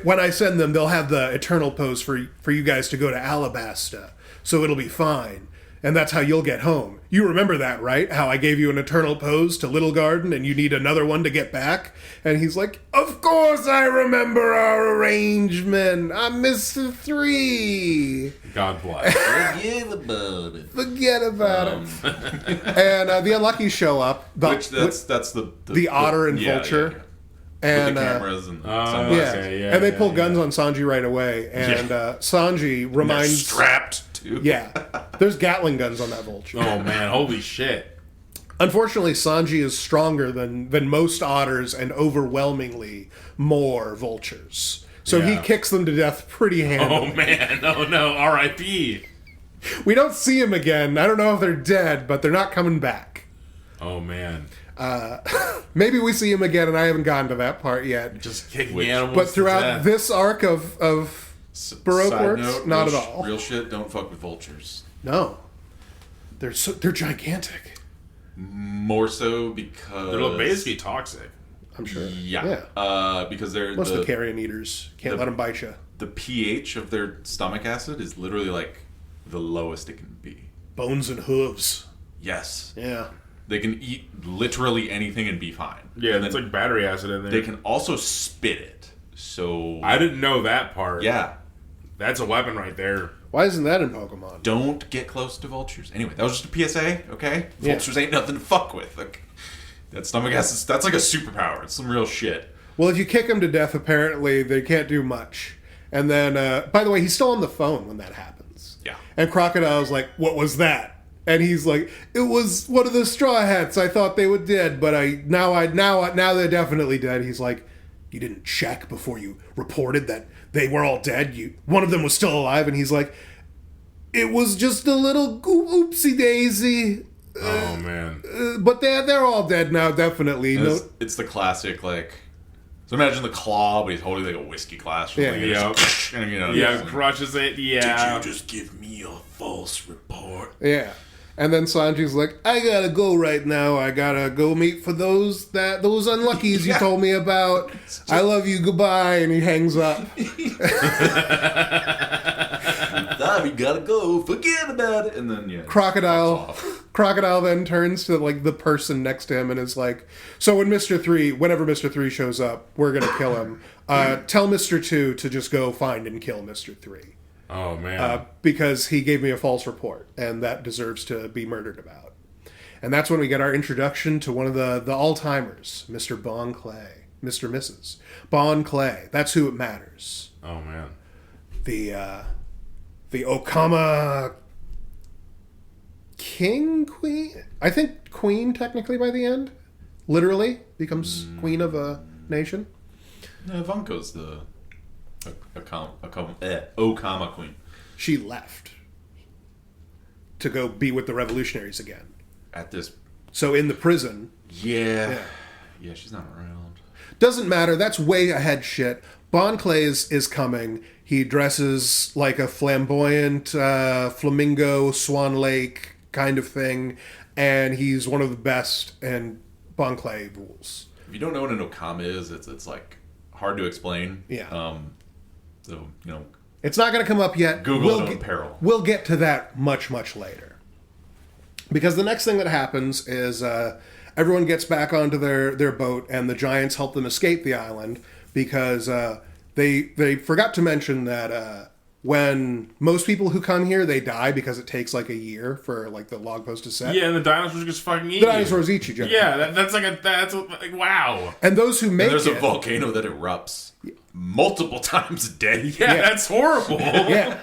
When I send them, they'll have the eternal pose for you guys to go to Alabasta. So it'll be fine. And that's how you'll get home. You remember that, right? How I gave you an eternal pose to Little Garden and you need another one to get back? And he's like, of course I remember our arrangement. I'm Mr. 3. God bless. Forget about it. And the unluckies show up. That's the otter and yeah, vulture. Yeah. And With the cameras and yeah. sunglasses. Okay, yeah, and they yeah, pull yeah. guns on Sanji right away. And Sanji They're reminds... strapped too. Yeah. There's Gatling guns on that vulture. Oh, man. Holy shit. Unfortunately, Sanji is stronger than most otters and overwhelmingly more vultures. So he Yeah. kicks them to death pretty handily. Oh, man. Oh, no. R.I.P. We don't see him again. I don't know if they're dead, but they're not coming back. Oh, man. Maybe we see him again, and I haven't gotten to that part yet. Just kicking animals But to throughout death. this arc of Baroque Side works, note, not real at all. Real shit, don't fuck with vultures. No. They're gigantic. More so because They're basically toxic. I'm sure. Yeah. Because they're Most of the carrion eaters. Can't let them bite you. the pH of their stomach acid is literally like the lowest it can be. Bones and hooves. Yes. Yeah. They can eat literally anything and be fine. Yeah, and it's then like battery acid in there. they can also spit it. So I didn't know that part. yeah. That's a weapon right there. Why isn't that in Pokemon? Don't get close to vultures. Anyway, that was just a PSA, okay? Yeah. Vultures ain't nothing to fuck with. Like, that stomach acid, that's like a superpower. It's some real shit. Well, if you kick them to death, apparently they can't do much. And then, by the way, he's still on the phone when that happens. Yeah. And Crocodile's like, what was that? And he's like, it was one of the Straw Hats. I thought they were dead, but now they're definitely dead. He's like, you didn't check before you reported that they were all dead. One of them was still alive, and he's like, it was just a little oopsie daisy. Oh, man. But they're all dead now, definitely. No, It's the classic, like... So imagine the Claw, but he's holding like a whiskey glass. Yeah. And, you know, Yeah, crushes it. Yeah. Did you just give me a false report? yeah. And then Sanji's like, I gotta go right now. I gotta go meet for those unluckies you told me about. I love you, goodbye. And he hangs up. We gotta go. Forget about it. And then, yeah. Crocodile then turns to like the person next to him and is like, so whenever Mr. 3 shows up, we're gonna kill him. Tell Mr. 2 to just go find and kill Mr. 3. Oh, man. Because he gave me a false report, and that deserves to be murdered about. And that's when we get our introduction to one of the all-timers, Mr. Bon Clay. Mr. Mrs. Bon Clay. That's who it matters. Oh, man. The Okama Queen? I think queen, technically, by the end. Literally. Becomes queen of a nation. No, Vanko's the Okama queen. She left to go be with the revolutionaries again. at this. So in the prison. Yeah, she's not around. Doesn't matter. That's way ahead shit. Bon Clays is coming. He dresses like a flamboyant flamingo Swan Lake kind of thing, and he's one of the best in Bon Clay rules. If you don't know what an Okama is, it's like hard to explain. Yeah. So it's not going to come up yet. Google it on peril. We'll get to that much later. Because the next thing that happens is everyone gets back onto their boat, and the giants help them escape the island because they forgot to mention that when most people who come here, they die because it takes like a year for like the log post to set. Yeah, and the dinosaurs just fucking eat The dinosaurs eat you, Jeff. Yeah, that's like wow. And those who make there's a volcano that erupts multiple times a day. Yeah, that's horrible. Yeah.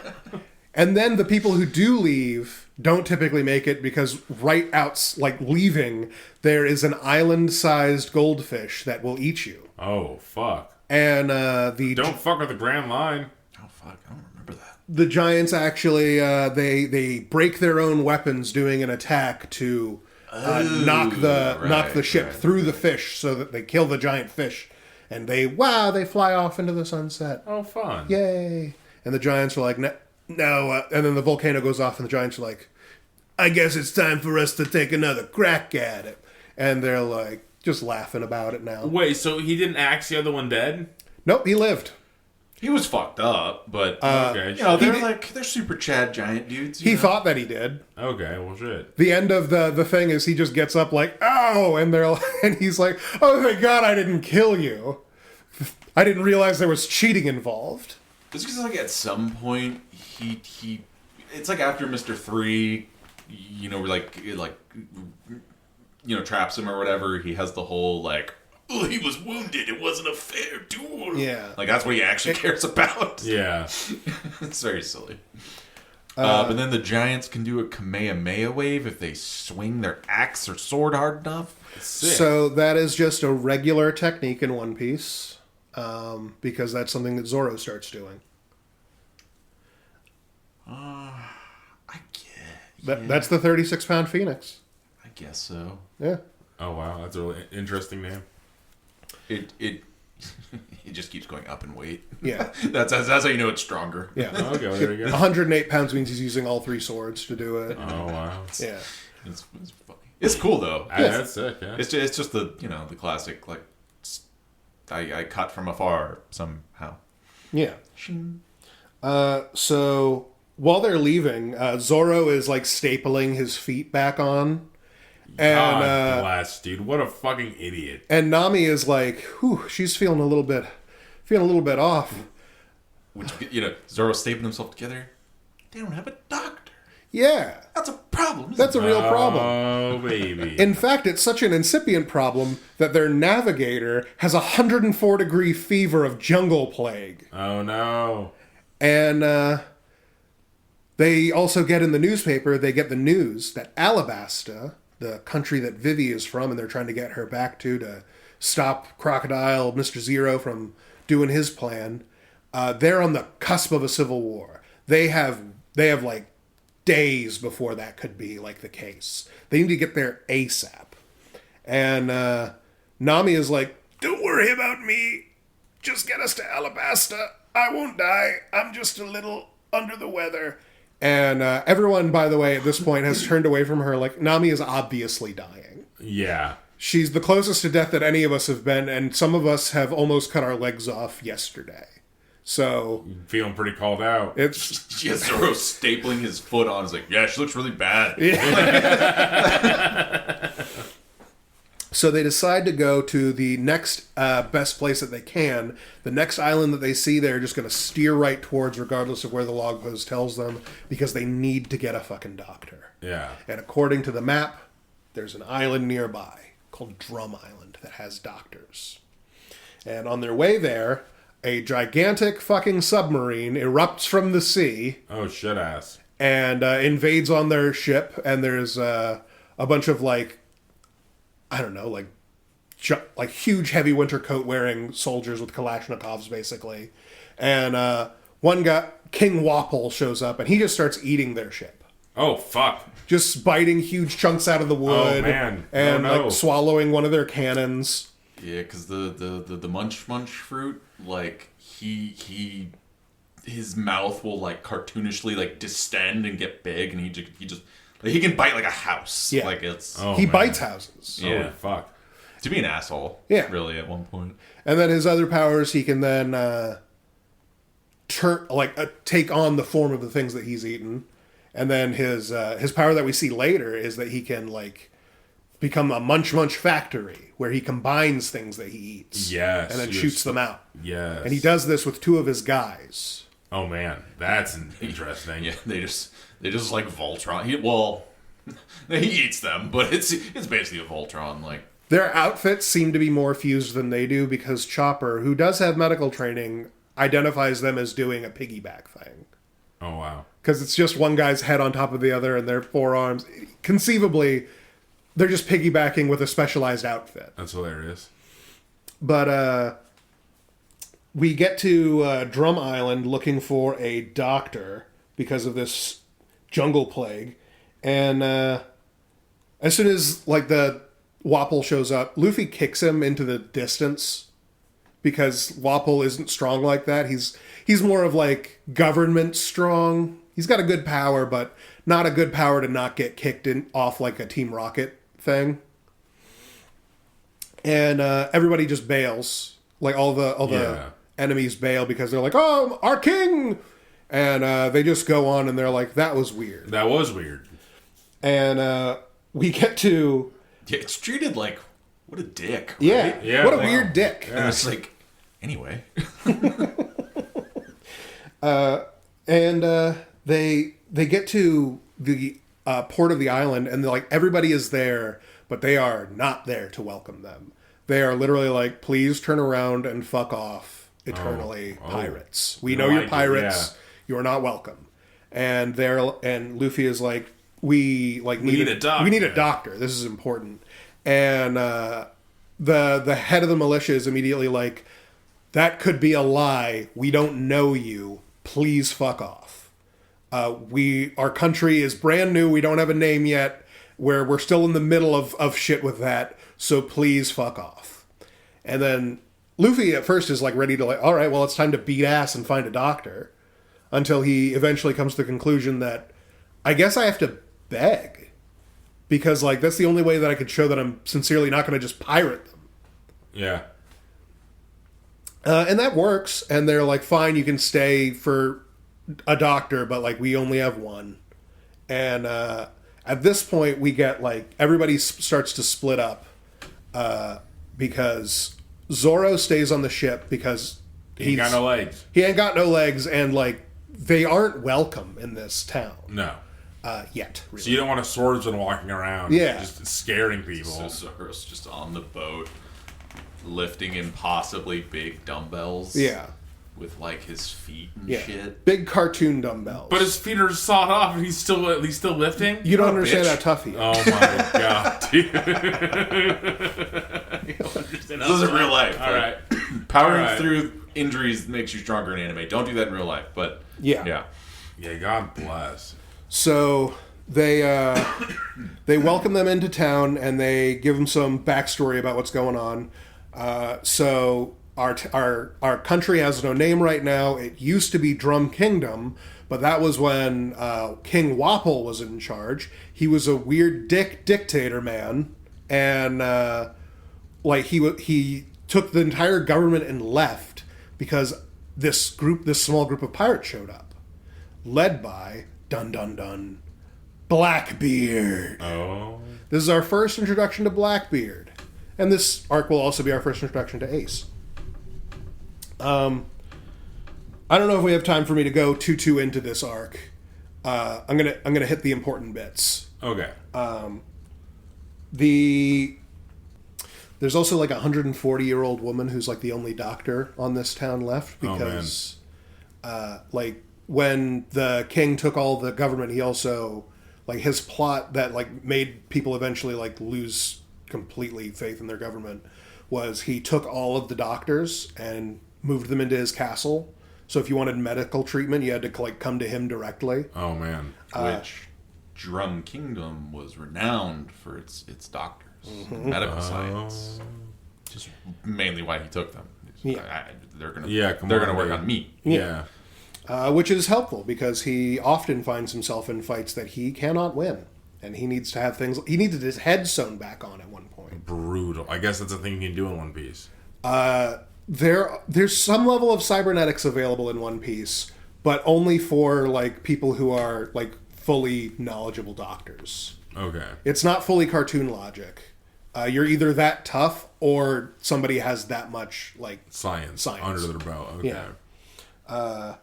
And then the people who do leave don't typically make it because right out, like leaving, there is an island-sized goldfish that will eat you. Oh, fuck. And Don't fuck with the Grand Line. Oh, fuck. I don't remember that. The giants actually, they break their own weapons doing an attack to knock the ship through the fish so that they kill the giant fish. And they fly off into the sunset. Oh, fun. Yay. And the giants are like, no. And then the volcano goes off and the giants are like, I guess it's time for us to take another crack at it. And they're like, just laughing about it now. Wait, so he didn't axe the other one dead? Nope, he lived. He was fucked up, but Okay. they're super Chad giant dudes. He thought that he did. Okay, well shit. The end of the thing is he just gets up like, oh, and he's like, oh, thank God I didn't kill you. I didn't realize there was cheating involved. It's because like at some point he it's like after Mr. 3, traps him or whatever. He has the whole like, oh, he was wounded. It wasn't a fair duel. Yeah, like that's what he actually cares about. Yeah, it's very silly. But then the giants can do a Kamehameha wave if they swing their axe or sword hard enough. So that is just a regular technique in One Piece, because that's something that Zoro starts doing. I get. That's the 36-pound phoenix. I guess so. Yeah. Oh wow, that's a really interesting name. It it just keeps going up in weight. Yeah. that's how you know it's stronger. Yeah. Oh, okay, well, there you go. 108 pounds means he's using all 3 swords to do it. Oh wow. Yeah. It's funny. It's cool though. That's sick. Yeah. It's just the the classic like I cut from afar somehow. Yeah. Shing. So while they're leaving, Zoro is like stapling his feet back on. And God bless, dude. What a fucking idiot. And Nami is like, whew, she's feeling a little bit off. Which Zoro stapling himself together. They don't have a doctor. Yeah. That's a problem. That's a real problem. Oh, baby. In fact, it's such an incipient problem that their navigator has a 104-degree fever of jungle plague. Oh, no. And they also get in the newspaper, they get the news that Alabasta, the country that Vivi is from, and they're trying to get her back to stop Crocodile Mr. Zero from doing his plan, they're on the cusp of a civil war. They have like days before that could be like the case. They need to get there ASAP. And Nami is like, don't worry about me. Just get us to Alabasta. I won't die. I'm just a little under the weather. And everyone, by the way, at this point has turned away from her. Like, Nami is obviously dying. Yeah. She's the closest to death that any of us have been, and some of us have almost cut our legs off yesterday. So Feeling pretty called out. it's She has Zoro stapling his foot on. He's like, yeah, she looks really bad. So they decide to go to the next best place that they can. The next island that they see, they're just going to steer right towards, regardless of where the log post tells them, because they need to get a fucking doctor. Yeah. And according to the map, there's an island nearby called Drum Island that has doctors. And on their way there, a gigantic fucking submarine erupts from the sea Oh, shit ass. and invades on their ship. And there's a bunch of like huge heavy winter coat wearing soldiers with Kalashnikovs, basically. And one guy, King Wapol, shows up and he just starts eating their ship. Oh, fuck. Just biting huge chunks out of the wood. Oh, man. And Oh, no. like swallowing one of their cannons. Yeah, because the munch fruit, like his mouth will like cartoonishly like distend and get big, and he just like, he can bite like a house. Yeah. Like it's Oh, He man. bites houses. Yeah. Holy fuck. to be an asshole. Yeah. Really, at one point. And then his other powers, he can then take on the form of the things that he's eaten. And then his power that we see later is that he can like become a munch factory where he combines things that he eats. Yes. And then shoots them out. Yes. And he does this with 2 of his guys. Oh, man. That's interesting. Yeah, they just like Voltron. He eats them, but it's basically a Voltron. Like Their outfits seem to be more fused than they do because Chopper, who does have medical training, identifies them as doing a piggyback thing. Oh, wow. Because it's just one guy's head on top of the other and their forearms. Conceivably, they're just piggybacking with a specialized outfit. That's hilarious. But we get to Drum Island looking for a doctor because of this jungle plague. And as soon as like the Wapol shows up, Luffy kicks him into the distance because Wapol isn't strong like that. He's more of like government strong. He's got a good power, but not a good power to not get kicked off like a Team Rocket thing. And everybody just bails. Like all the enemies bail because they're like, "Oh, our king!" And they just go on and they're like, "That was weird." That was weird. And we get to it's treated like what a dick. Right? yeah, Yeah, what a wow. weird dick. And it's like anyway. And they get to the port of the island, and like everybody is there, but they are not there to welcome them. They are literally like, "Please turn around and fuck off, eternally, pirates. We know No you're idea, pirates. yeah. You are not welcome." And Luffy is like, "We need a doctor. We need a doctor. This is important." And the head of the militia is immediately like, "That could be a lie. We don't know you. Please fuck off. Our country is brand new. We don't have a name yet. We're still in the middle of shit with that. So please fuck off." And then Luffy at first is like ready to like, all right, well, it's time to beat ass and find a doctor, until he eventually comes to the conclusion that I guess I have to beg, because like that's the only way that I could show that I'm sincerely not going to just pirate them. Yeah. And that works. And they're like, "Fine, you can stay for a doctor, but like we only have one." And at this point, we get like everybody starts to split up because Zoro stays on the ship because He ain't got no legs. he ain't got no legs, and like they aren't welcome in this town No. yet. Really. So you don't want a swordsman walking around, Yeah. just scaring people. So Zoro's just on the boat, lifting impossibly big dumbbells. Yeah. With like his feet and Yeah. shit. Big cartoon dumbbbells. But his feet are sawed off, and he's still lifting. you don't What a understand bitch. how tough he is. Oh my god, dude! This isn't real life. All right, Powering All right. through injuries makes you stronger in anime. Don't do that in real life. But Yeah. yeah. God bless. So they welcome them into town, and they give them some backstory about what's going on. So our country has no name right now. It used to be Drum Kingdom, but that was when King Wapol was in charge. He was a weird dictator man, and he took the entire government and left because this small group of pirates showed up, led by Blackbeard. Oh, This is our first introduction to Blackbeard. And this arc will also be our first introduction to Ace. I don't know if we have time for me to go too into this arc. I'm gonna hit the important bits. okay. There's also like a 140-year-old woman who's like the only doctor on this town left Oh, man. because like when the king took all the government, he also like his plot that like made people eventually like lose completely faith in their government was he took all of the doctors and moved them into his castle. So if you wanted medical treatment, you had to like come to him directly. Oh man. which Drum Kingdom was renowned for its doctors, medical science. Just mainly why he took them. They're gonna work on me. Yeah. Which is helpful because he often finds himself in fights that he cannot win, and he needs to have things. He needed his head sewn back on at one point. Brutal. I guess that's a thing you can do in One Piece. There's some level of cybernetics available in One Piece, but only for like people who are like fully knowledgeable doctors. Okay. It's not fully cartoon logic. You're either that tough or somebody has that much like Science. Under their belt. Okay. Yeah.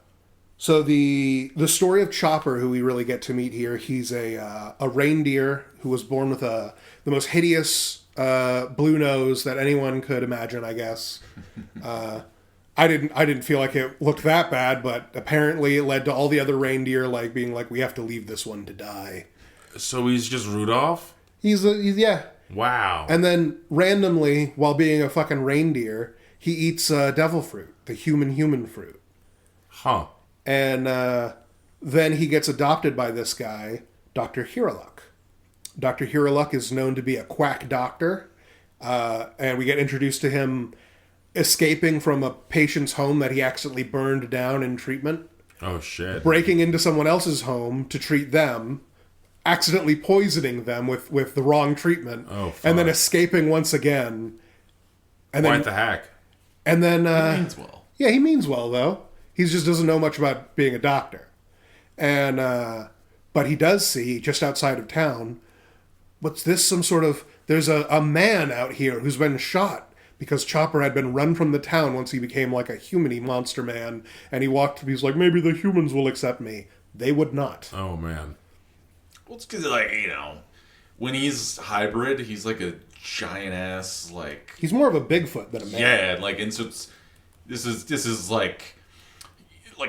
So the story of Chopper, who we really get to meet here, he's a reindeer who was born with the most hideous blue nose that anyone could imagine, I guess. I didn't feel like it looked that bad, but apparently it led to all the other reindeer like being like, we have to leave this one to die. So he's just Rudolph? He's yeah. Wow. And then randomly, while being a fucking reindeer, he eats devil fruit, the human fruit. Huh. And then he gets adopted by this guy, Dr. Hiraluck. Dr. Hiraluck is known to be a quack doctor, and we get introduced to him escaping from a patient's home that he accidentally burned down in treatment. Oh, shit. Breaking into someone else's home to treat them, accidentally poisoning them with the wrong treatment, and then escaping once again. And Quite the hack. And then... he means well. Yeah, he means well, though. He just doesn't know much about being a doctor. And, but he does see, just outside of town, what's this, some sort of... There's a man out here who's been shot because Chopper had been run from the town once he became like a human-y monster man. And he's like, maybe the humans will accept me. They would not. Oh, man. Well, it's because, like, when he's hybrid, he's like a giant-ass, like... He's more of a Bigfoot than a man. Yeah, like, and so this is like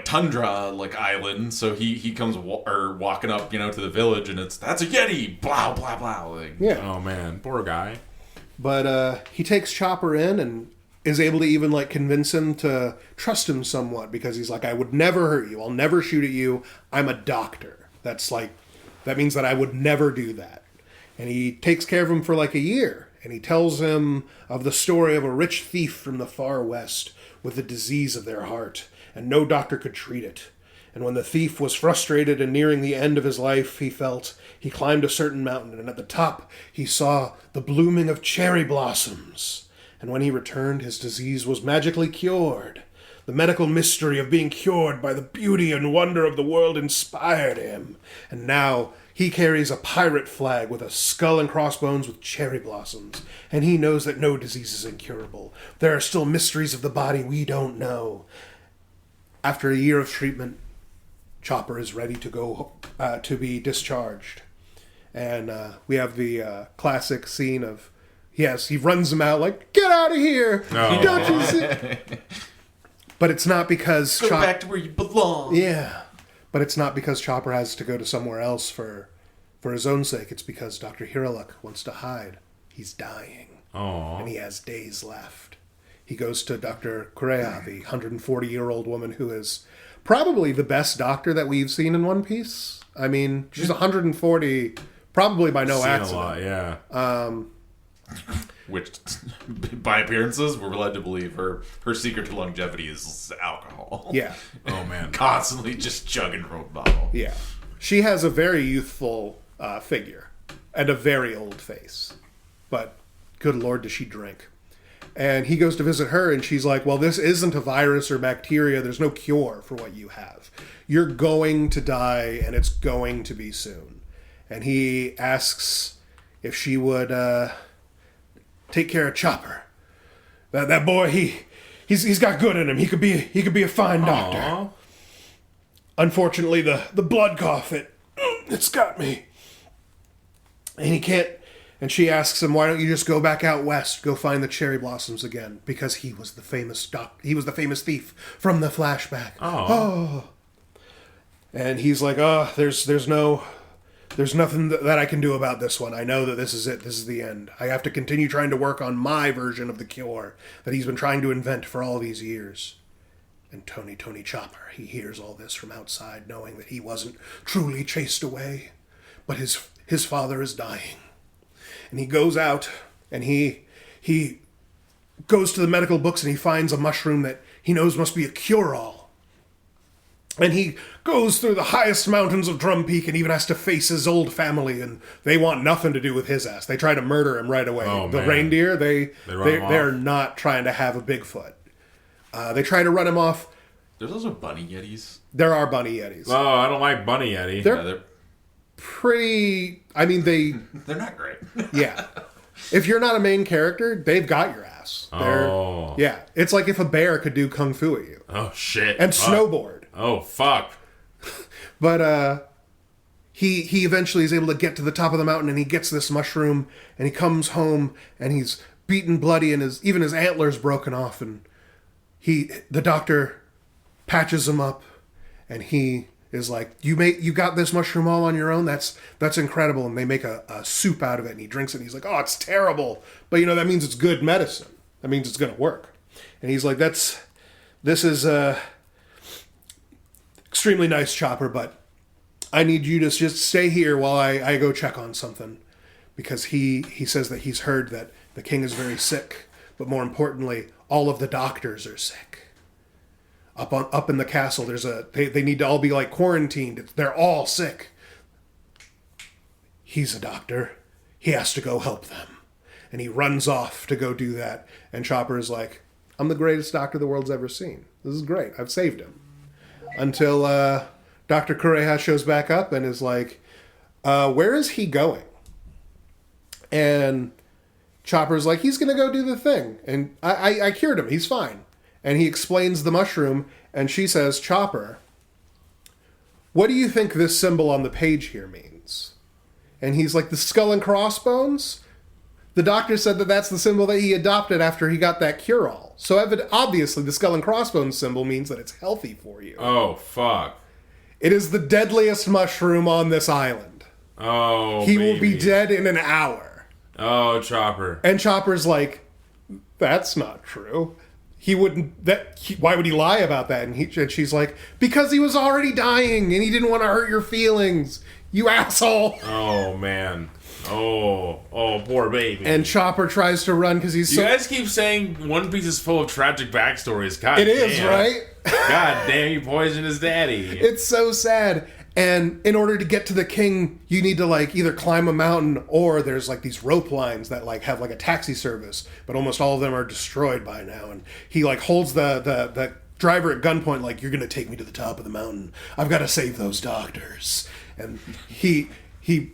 tundra, like, island, so he comes walking up, to the village, and that's a Yeti! Blah, blah, blah. Like, yeah. Oh, man. Poor guy. But he takes Chopper in and is able to even, like, convince him to trust him somewhat, because he's like, I would never hurt you. I'll never shoot at you. I'm a doctor. That means that I would never do that. And he takes care of him for like a year. And he tells him of the story of a rich thief from the far west with a disease of their heart. And no doctor could treat it. And when the thief was frustrated and nearing the end of his life, he climbed a certain mountain. And at the top, he saw the blooming of cherry blossoms. And when he returned, his disease was magically cured. The medical mystery of being cured by the beauty and wonder of the world inspired him. And now he carries a pirate flag with a skull and crossbones with cherry blossoms. And he knows that no disease is incurable. There are still mysteries of the body we don't know. After a year of treatment, Chopper is ready to go to be discharged. And we have the classic scene of, he runs him out like, get out of here! Oh. Don't you see? But it's not because go back to where you belong. Yeah. But it's not because Chopper has to go to somewhere else for his own sake. It's because Dr. Hiraluck wants to hide. He's dying. Oh. And he has days left. He goes to Dr. Correa, the 140-year-old woman who is probably the best doctor that we've seen in One Piece. I mean, she's 140, probably by no accident. A lot, yeah. Which, by appearances, we're led to believe her secret to longevity is alcohol. Yeah. Oh, man. Constantly just chugging her own bottle. Yeah. She has a very youthful figure and a very old face. But, good Lord, does she drink. And he goes to visit her, and she's like, well, this isn't a virus or bacteria. There's no cure for what you have. You're going to die, and it's going to be soon. And he asks if she would take care of Chopper. That boy, he's got good in him. He could be a fine doctor. Aww. Unfortunately, the blood cough, it's got me. And he can't. And she asks him, why don't you just go back out west, go find the cherry blossoms again? Because he was the famous thief from the flashback. Oh. And he's like, there's nothing that I can do about this one. I know that this is it. This is the end. I have to continue trying to work on my version of the cure that he's been trying to invent for all these years. And Tony Chopper, he hears all this from outside, knowing that he wasn't truly chased away. but his father is dying. And he goes out, and he goes to the medical books, and he finds a mushroom that he knows must be a cure-all. And he goes through the highest mountains of Drum Peak and even has to face his old family, and they want nothing to do with his ass. They try to murder him right away. Oh, the man. reindeer, they're off. not trying to have a Bigfoot. They try to run him off. There's also bunny yetis. There are bunny yetis. Oh, I don't like Bunny Yeti. They're pretty... I mean, they're not great. yeah. If you're not a main character, they've got your ass. Yeah. It's like if a bear could do kung fu at you. Oh, shit. And Fuck. snowboard. Oh, fuck. But he eventually is able to get to the top of the mountain, and he gets this mushroom, and he comes home, and he's beaten bloody, and even his antlers broken off, and the doctor patches him up, and he is like, you got this mushroom all on your own? That's incredible. And they make a soup out of it, and he drinks it, and he's like, oh, it's terrible. But, that means it's good medicine. That means it's going to work. And he's like, this is extremely nice, Chopper, but I need you to just stay here while I go check on something. Because he says that he's heard that the king is very sick, but more importantly, all of the doctors are sick. Up in the castle, they need to all be like quarantined. They're all sick. He's a doctor. He has to go help them. And he runs off to go do that. And Chopper is like, I'm the greatest doctor the world's ever seen. This is great. I've saved him. Until Dr. Kureha shows back up and is like, where is he going? And Chopper's like, he's going to go do the thing. And I cured him. He's fine. And he explains the mushroom, and she says, Chopper, what do you think this symbol on the page here means? And he's like, the skull and crossbones? The doctor said that that's the symbol that he adopted after he got that cure-all. So obviously the skull and crossbones symbol means that it's healthy for you. Oh, fuck. It is the deadliest mushroom on this island. Oh, He will be dead in an hour. Oh, Chopper. And Chopper's like, that's not true. He wouldn't. Why would he lie about that? And she's like, because he was already dying and he didn't want to hurt your feelings. You asshole. Oh, man. Oh, poor baby. And Chopper tries to run because he's You guys keep saying One Piece is full of tragic backstories. God It damn. is, right? God damn, you poisoned his daddy. It's so sad. And in order to get to the king, you need to either climb a mountain, or there's these rope lines that have a taxi service, but almost all of them are destroyed by now. And he holds the driver at gunpoint, you're gonna take me to the top of the mountain. I've got to save those doctors. And he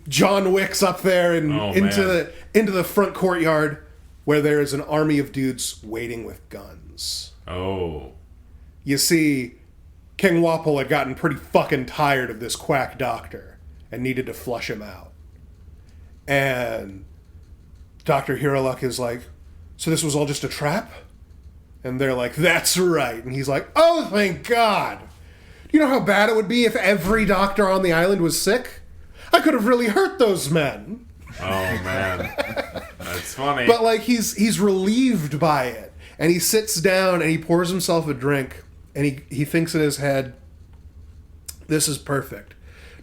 John Wicks up there and into the front courtyard where there is an army of dudes waiting with guns. Oh. You see, King Wapol had gotten pretty fucking tired of this quack doctor and needed to flush him out. And Dr. Hiroluck is like, so this was all just a trap? And they're like, that's right. And he's like, oh, thank God. Do you know how bad it would be if every doctor on the island was sick? I could have really hurt those men. Oh, man. That's funny. But he's relieved by it. And he sits down and he pours himself a drink. And he thinks in his head, this is perfect.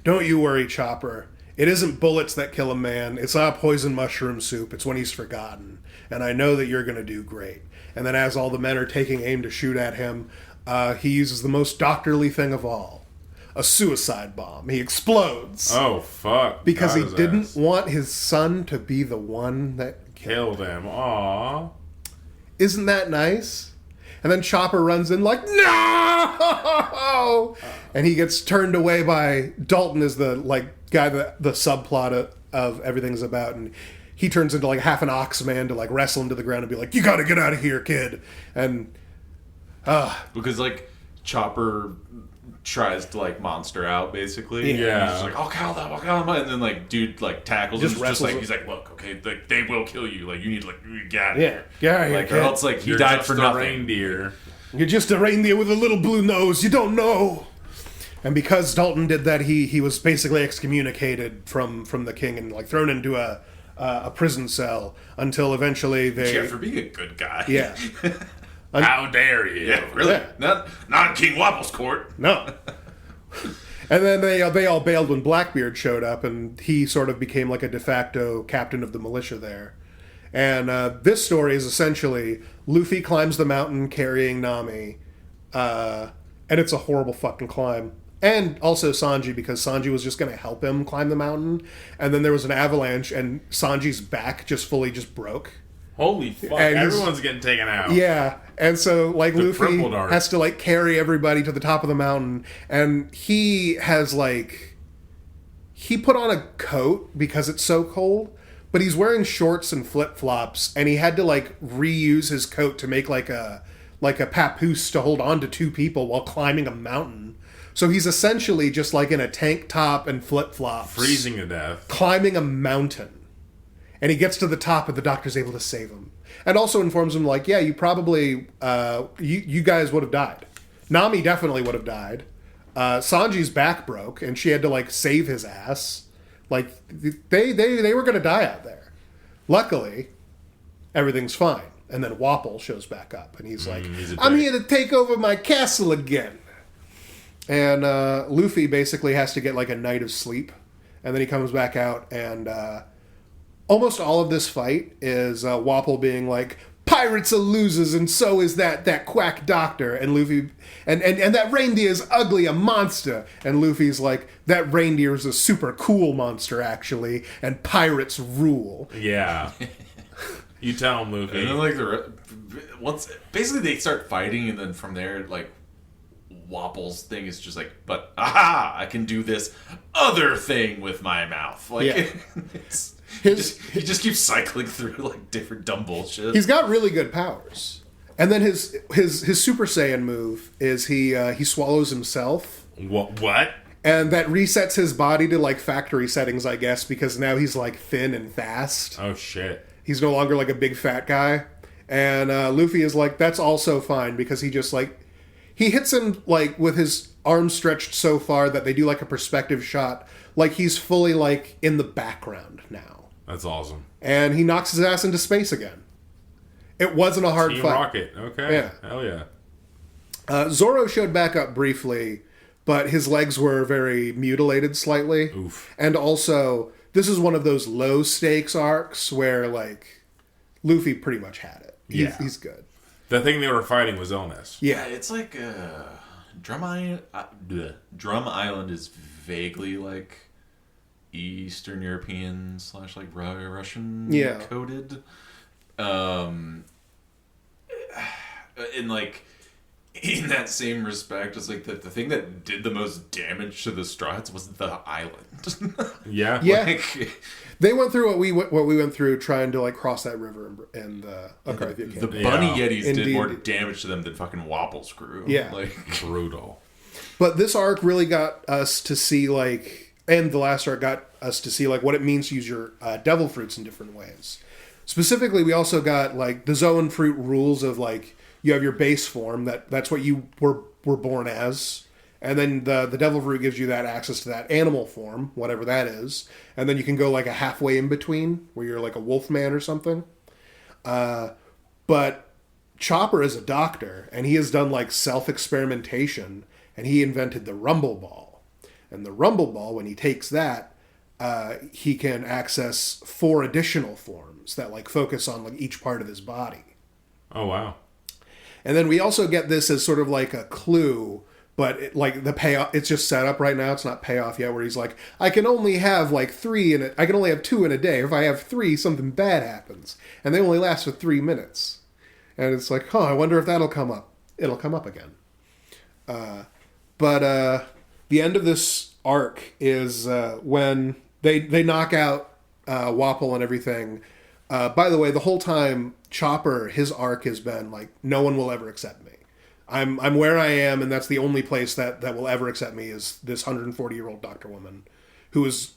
Don't you worry, Chopper. It isn't bullets that kill a man. It's not poison mushroom soup. It's when he's forgotten. And I know that you're going to do great. And then as all the men are taking aim to shoot at him, he uses the most doctorly thing of all. A suicide bomb. He explodes. Oh, fuck. Because he didn't want his son to be the one that killed him. Aww. Isn't that nice? And then Chopper runs in no! And he gets turned away by Dalton as the guy that the subplot of everything's about, and he turns into half an ox man to wrestle him to the ground and be like, you gotta get out of here, kid. And because Chopper tries to monster out basically. Yeah. He's just I'll kill them, and then dude tackles him. He's like, look, okay, they will kill you. You need you got it. Yeah. Or else he You're died just for a nothing. reindeer. You're just a reindeer with a little blue nose. You don't know. And because Dalton did that, he was basically excommunicated from the king and thrown into a prison cell until eventually they. Yeah, for being a good guy. Yeah. How dare you? Yeah, really. Yeah. Not in King Wapple's court. No. And then they all bailed when Blackbeard showed up, and he sort of became like a de facto captain of the militia there. And this story is essentially Luffy climbs the mountain carrying Nami, and it's a horrible fucking climb. And also Sanji, because Sanji was just going to help him climb the mountain, and then there was an avalanche, and Sanji's back just broke. Holy fuck! And everyone's getting taken out. Yeah, and so like The Luffy crippled arc. has to like carry everybody to the top of the mountain, and he has like he put on a coat because it's so cold, but he's wearing shorts and flip flops, and he had to like reuse his coat to make like a papoose to hold on to two people while climbing a mountain. So he's essentially just like in a tank top and flip flops, Freezing to death. climbing a mountain. And he gets to the top, and the doctor's able to save him. And also informs him, like, yeah, you probably, you guys would have died. Nami definitely would have died. Sanji's back broke, and she had to, like, save his ass. Like, they were going to die out there. Luckily, everything's fine. And then Wapol shows back up, and he's like, I'm here to take over my castle again. And Luffy basically has to get, like, a night of sleep. And then he comes back out, and... almost all of this fight is Wapol being like, pirates are losers, and so is that quack doctor. And Luffy, and that reindeer is ugly, a monster. And Luffy's like, that reindeer is a super cool monster, actually, and pirates rule. Yeah. You tell him, Luffy. And then, like, once basically they start fighting, and then from there, like, Wapol's thing is just like, but aha, I can do this other thing with my mouth. Like, Yeah. he just keeps cycling through like different dumb bullshit. He's got really good powers. And then his Super Saiyan move is he swallows himself. What? And that resets his body to like factory settings, I guess, because now he's like thin and fast. Oh shit. He's no longer like a big fat guy. And Luffy is like, that's also fine, because he just like, he hits him like with his arms stretched so far that they do like a perspective shot. Like he's fully like in the background now. That's awesome. And he knocks his ass into space again. It wasn't a hard Team fight. Rocket. Okay. Yeah. Hell yeah. Zoro showed back up briefly, but his legs were very mutilated slightly. Oof. And also, this is one of those low stakes arcs where like Luffy pretty much had it. He's good. The thing they were fighting was illness. Yeah, it's like Drum Island. Drum Island is vaguely like Eastern European / like Russian coded. And like in that same respect, it's like the thing that did the most damage to the Strawhats was the island. Yeah. Yeah. Like, They went through what we went through trying to like cross that river and Akarthia the came. bunny yetis Indeed. did more damage to them than fucking Wapol's crew. Yeah. Like, Brutal. But this arc really got us to see like, and the last arc got us to see like what it means to use your devil fruits in different ways. Specifically, we also got like the Zoan fruit rules of like you have your base form that's what you were born as, and then the devil fruit gives you that access to that animal form, whatever that is, and then you can go like a halfway in between where you're like a wolf man or something. But Chopper is a doctor, and he has done like self-experimentation, and he invented the Rumble Ball. And the Rumble Ball, when he takes that, he can access 4 additional forms that like focus on like each part of his body. Oh wow. And then we also get this as sort of like a clue, but like the payoff, it's just set up right now. It's not payoff yet, where he's like, I can only have like 3 in it. I can only have 2 in a day. If I have 3, something bad happens, and they only last for 3 minutes. And it's like, I wonder if that'll come up. It'll come up again. But the end of this arc is when they knock out Wapol and everything. By the way, the whole time, Chopper, his arc has been like, no one will ever accept me. I'm where I am, and that's the only place that will ever accept me is this 140-year-old doctor woman who is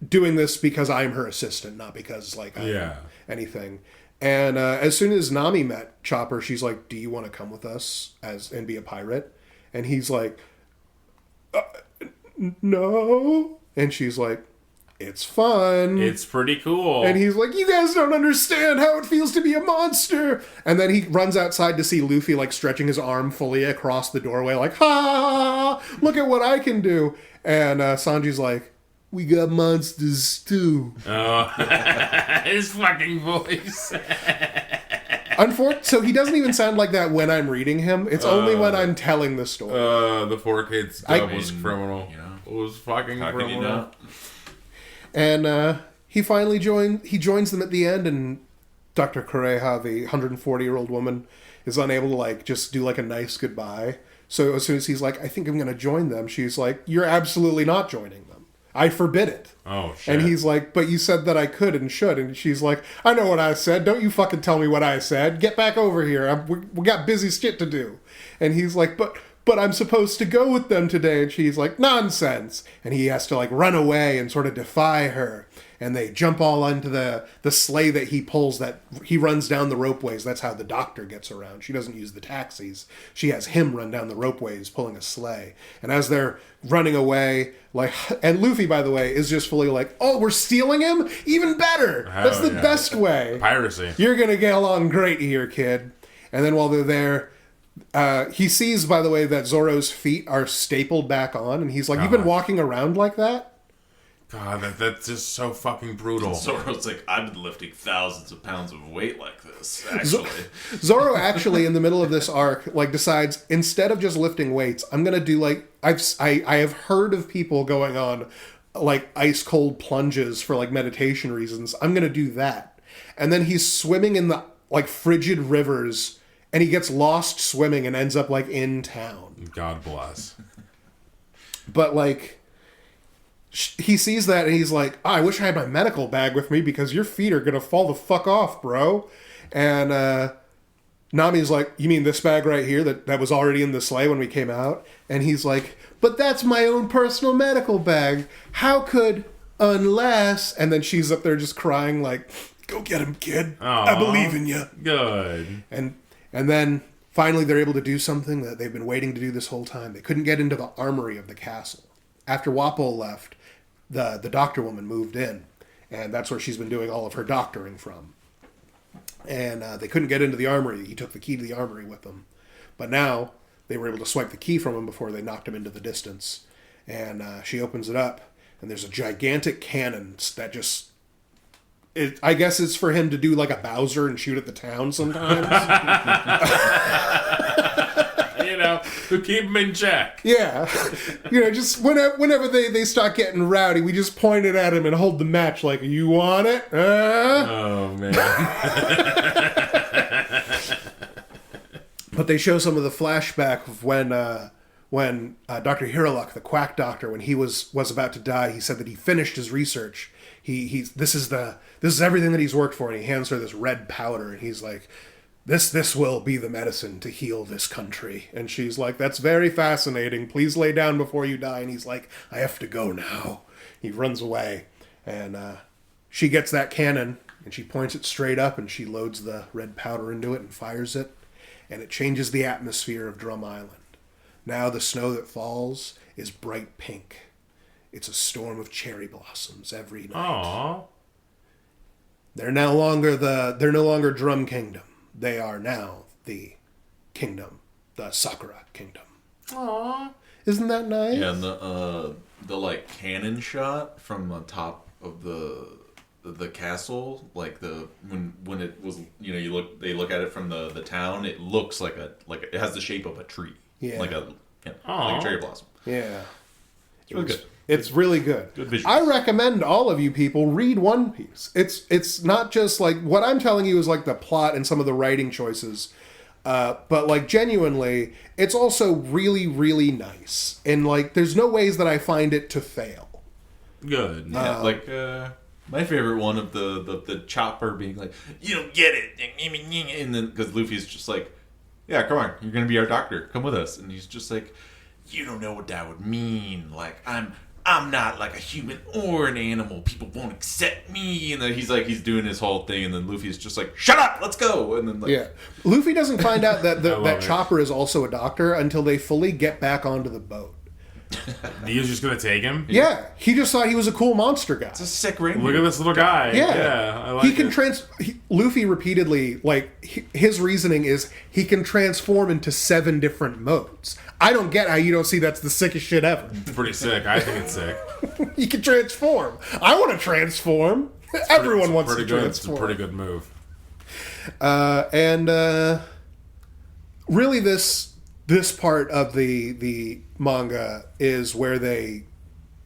doing this because I'm her assistant, not because like I'm anything. And as soon as Nami met Chopper, she's like, do you want to come with us and be a pirate? And he's like, no. And she's like, it's fun. It's pretty cool. And he's like, you guys don't understand how it feels to be a monster. And then he runs outside to see Luffy, like, stretching his arm fully across the doorway, like, ha, look at what I can do. And Sanji's like, we got monsters, too. Oh, his fucking voice. So he doesn't even sound like that when I'm reading him. It's only when I'm telling the story. The 4Kids dub was criminal. It was fucking criminal. And he finally joins them at the end, and Dr. Kureha, the 140-year-old woman, is unable to, like, just do, like, a nice goodbye. So as soon as he's like, I think I'm going to join them, she's like, you're absolutely not joining them. I forbid it. Oh, shit. And he's like, but you said that I could and should. And she's like, I know what I said. Don't you fucking tell me what I said. Get back over here. We got busy shit to do. And he's like, but I'm supposed to go with them today. And she's like, nonsense. And he has to, like, run away and sort of defy her. And they jump all onto the sleigh that he pulls, that he runs down the ropeways. That's how the doctor gets around. She doesn't use the taxis. She has him run down the ropeways pulling a sleigh. And as they're running away, like, and Luffy, by the way, is just fully like, oh, we're stealing him? Even better. That's the best way. Piracy. You're going to get along great here, kid. And then while they're there, he sees, by the way, that Zoro's feet are stapled back on. And he's like, you've been walking around like that? God, that's just so fucking brutal. Zoro's like, I've been lifting thousands of pounds of weight like this, actually. Zoro actually, in the middle of this arc, like, decides, instead of just lifting weights, I'm going to do, like, I have heard of people going on, like, ice cold plunges for, like, meditation reasons. I'm going to do that. And then he's swimming in the, like, frigid rivers, and he gets lost swimming and ends up, like, in town. God bless. But, like, he sees that and he's like, I wish I had my medical bag with me because your feet are going to fall the fuck off, bro. And Nami's like, you mean this bag right here that was already in the sleigh when we came out? And he's like, but that's my own personal medical bag. How could, unless... And then she's up there just crying like, go get him, kid. Aww, I believe in you. Good. And then finally they're able to do something that they've been waiting to do this whole time. They couldn't get into the armory of the castle. After Wapol left, the doctor woman moved in, and that's where she's been doing all of her doctoring from. And they couldn't get into the armory. He took the key to the armory with them. But now they were able to swipe the key from him before they knocked him into the distance. And she opens it up, and there's a gigantic cannon that just... I guess it's for him to do like a Bowser and shoot at the town sometimes. To keep him in check. Yeah. Just whenever they start getting rowdy, we just point it at him and hold the match like, you want it? Oh, man. But they show some of the flashback of when Dr. Hiraluk, the quack doctor, when he was about to die, he said that he finished his research. This is everything that he's worked for, and he hands her this red powder, and he's like, This will be the medicine to heal this country. And she's like, that's very fascinating. Please lay down before you die. And he's like, I have to go now. He runs away. And she gets that cannon, and she points it straight up, and she loads the red powder into it and fires it. And it changes the atmosphere of Drum Island. Now the snow that falls is bright pink. It's a storm of cherry blossoms every night. Aww. They're no longer Drum Kingdom. They are now the kingdom, the Sakura Kingdom. Aww. Isn't that nice? Yeah, and the like cannon shot from the top of the castle, like when it was, they look at it from the town, it looks like it has the shape of a tree. Yeah. Like a cherry blossom. Yeah. It's really good. It's really good. Good visuals. I recommend all of you people read One Piece. It's not just like what I'm telling you is like the plot and some of the writing choices, but like genuinely, it's also really, really nice. And like, there's no ways that I find it to fail. Good. Yeah, my favorite one of the chopper being like, you don't get it, and then because Luffy's just like, yeah, come on, you're gonna be our doctor, come with us, and he's just like, you don't know what that would mean. Like I'm not like a human or an animal. People won't accept me. And then he's doing his whole thing. And then Luffy's just like, shut up, let's go. And then like, yeah, Luffy doesn't find out that that Chopper is also a doctor until they fully get back onto the boat. He was just gonna take him. Yeah, he just thought he was a cool monster guy. It's a sick ring. Look at this little guy. Yeah, I like he can it. Luffy repeatedly, his reasoning is he can transform into 7 different modes. I don't get how you don't see that's the sickest shit ever. It's pretty sick. I think it's sick. He can transform. I want to transform. Everyone wants to transform. It's a pretty good move. Really, this part of the manga is where they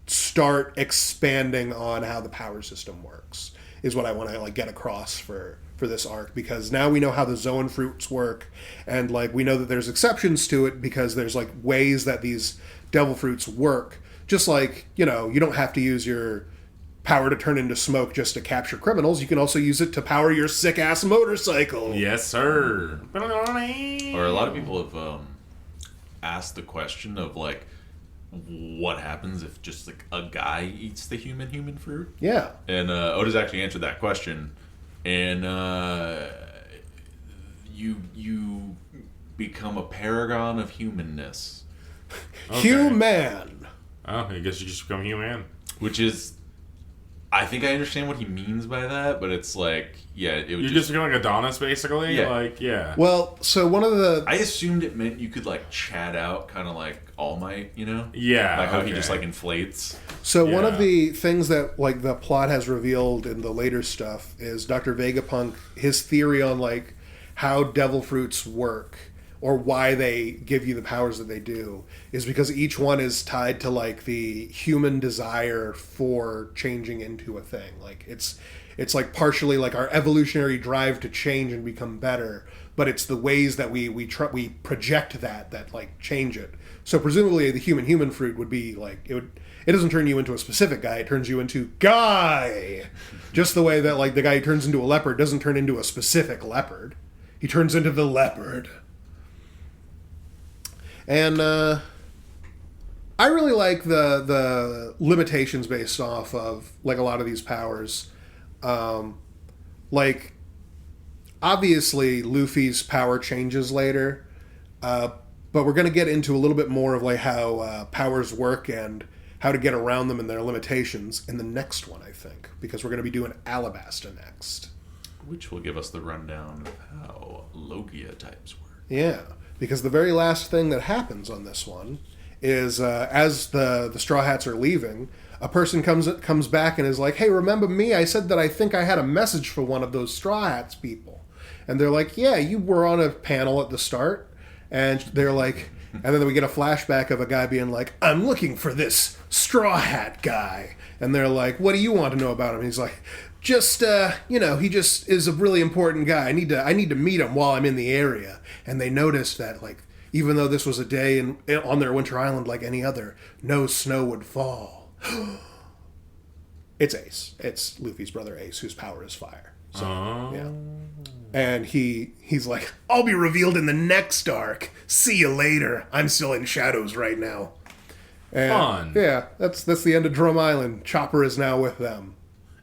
start expanding on how the power system works. Is what I want to get across for this arc, because now we know how the Zoan fruits work, and we know that there's exceptions to it because there's ways that these devil fruits work. Just you don't have to use your power to turn into smoke just to capture criminals. You can also use it to power your sick ass motorcycle. Yes, sir. Or a lot of people have asked the question of what happens if just a guy eats the human fruit? Yeah. And Oda's actually answered that question, and you become a paragon of humanness. Okay. Human. Oh, I guess you just become human. Which is, I think I understand what he means by that, but it's it would you just become Adonis, basically? Yeah. Yeah. Well, so one of the... I assumed it meant you could chat out, kind of like All Might, Yeah. how he just inflates. So one of the things that the plot has revealed in the later stuff is Dr. Vegapunk, his theory on how devil fruits work, or why they give you the powers that they do, is because each one is tied to the human desire for changing into a thing. It's partially our evolutionary drive to change and become better, but it's the ways that we project that change it. So presumably the human fruit would be it doesn't turn you into a specific guy, it turns you into guy. Just the way that the guy who turns into a leopard doesn't turn into a specific leopard. He turns into the leopard. And I really like the limitations based off of a lot of these powers. Obviously Luffy's power changes later, but we're going to get into a little bit more of how powers work and how to get around them and their limitations in the next one, I think, because we're going to be doing Alabasta next. Which will give us the rundown of how Logia types work. Yeah. Because the very last thing that happens on this one is, as the Strawhats are leaving, a person comes back and is like, "Hey, remember me? I said that I think I had a message for one of those Strawhats people." And they're like, "Yeah, you were on a panel at the start." And they're like, and then we get a flashback of a guy being like, "I'm looking for this Straw Hat guy." And they're like, "What do you want to know about him?" And he's like, "Just, he just is a really important guy. I need to meet him while I'm in the area." And they noticed that, even though this was a day on their winter island like any other, no snow would fall. It's Ace. It's Luffy's brother Ace, whose power is fire. So, yeah. And he's like, "I'll be revealed in the next arc. See you later. I'm still in shadows right now." And, fun. Yeah, that's the end of Drum Island. Chopper is now with them.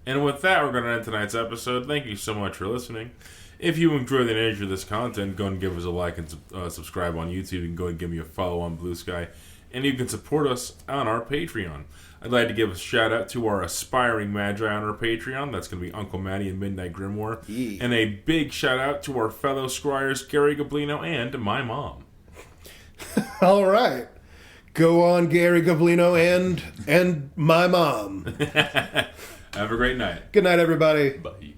And with that, we're going to end tonight's episode. Thank you so much for listening. If you enjoy the nature of this content, go and give us a like and subscribe on YouTube. You can go and give me a follow on Blue Sky. And you can support us on our Patreon. I'd like to give a shout out to our aspiring Magi on our Patreon. That's going to be Uncle Matty and MidniteGrimoire. Yeah. And a big shout out to our fellow Scryers, GaryGoblino and my mom. All right. Go on, GaryGoblino and my mom. Have a great night. Good night, everybody. Bye.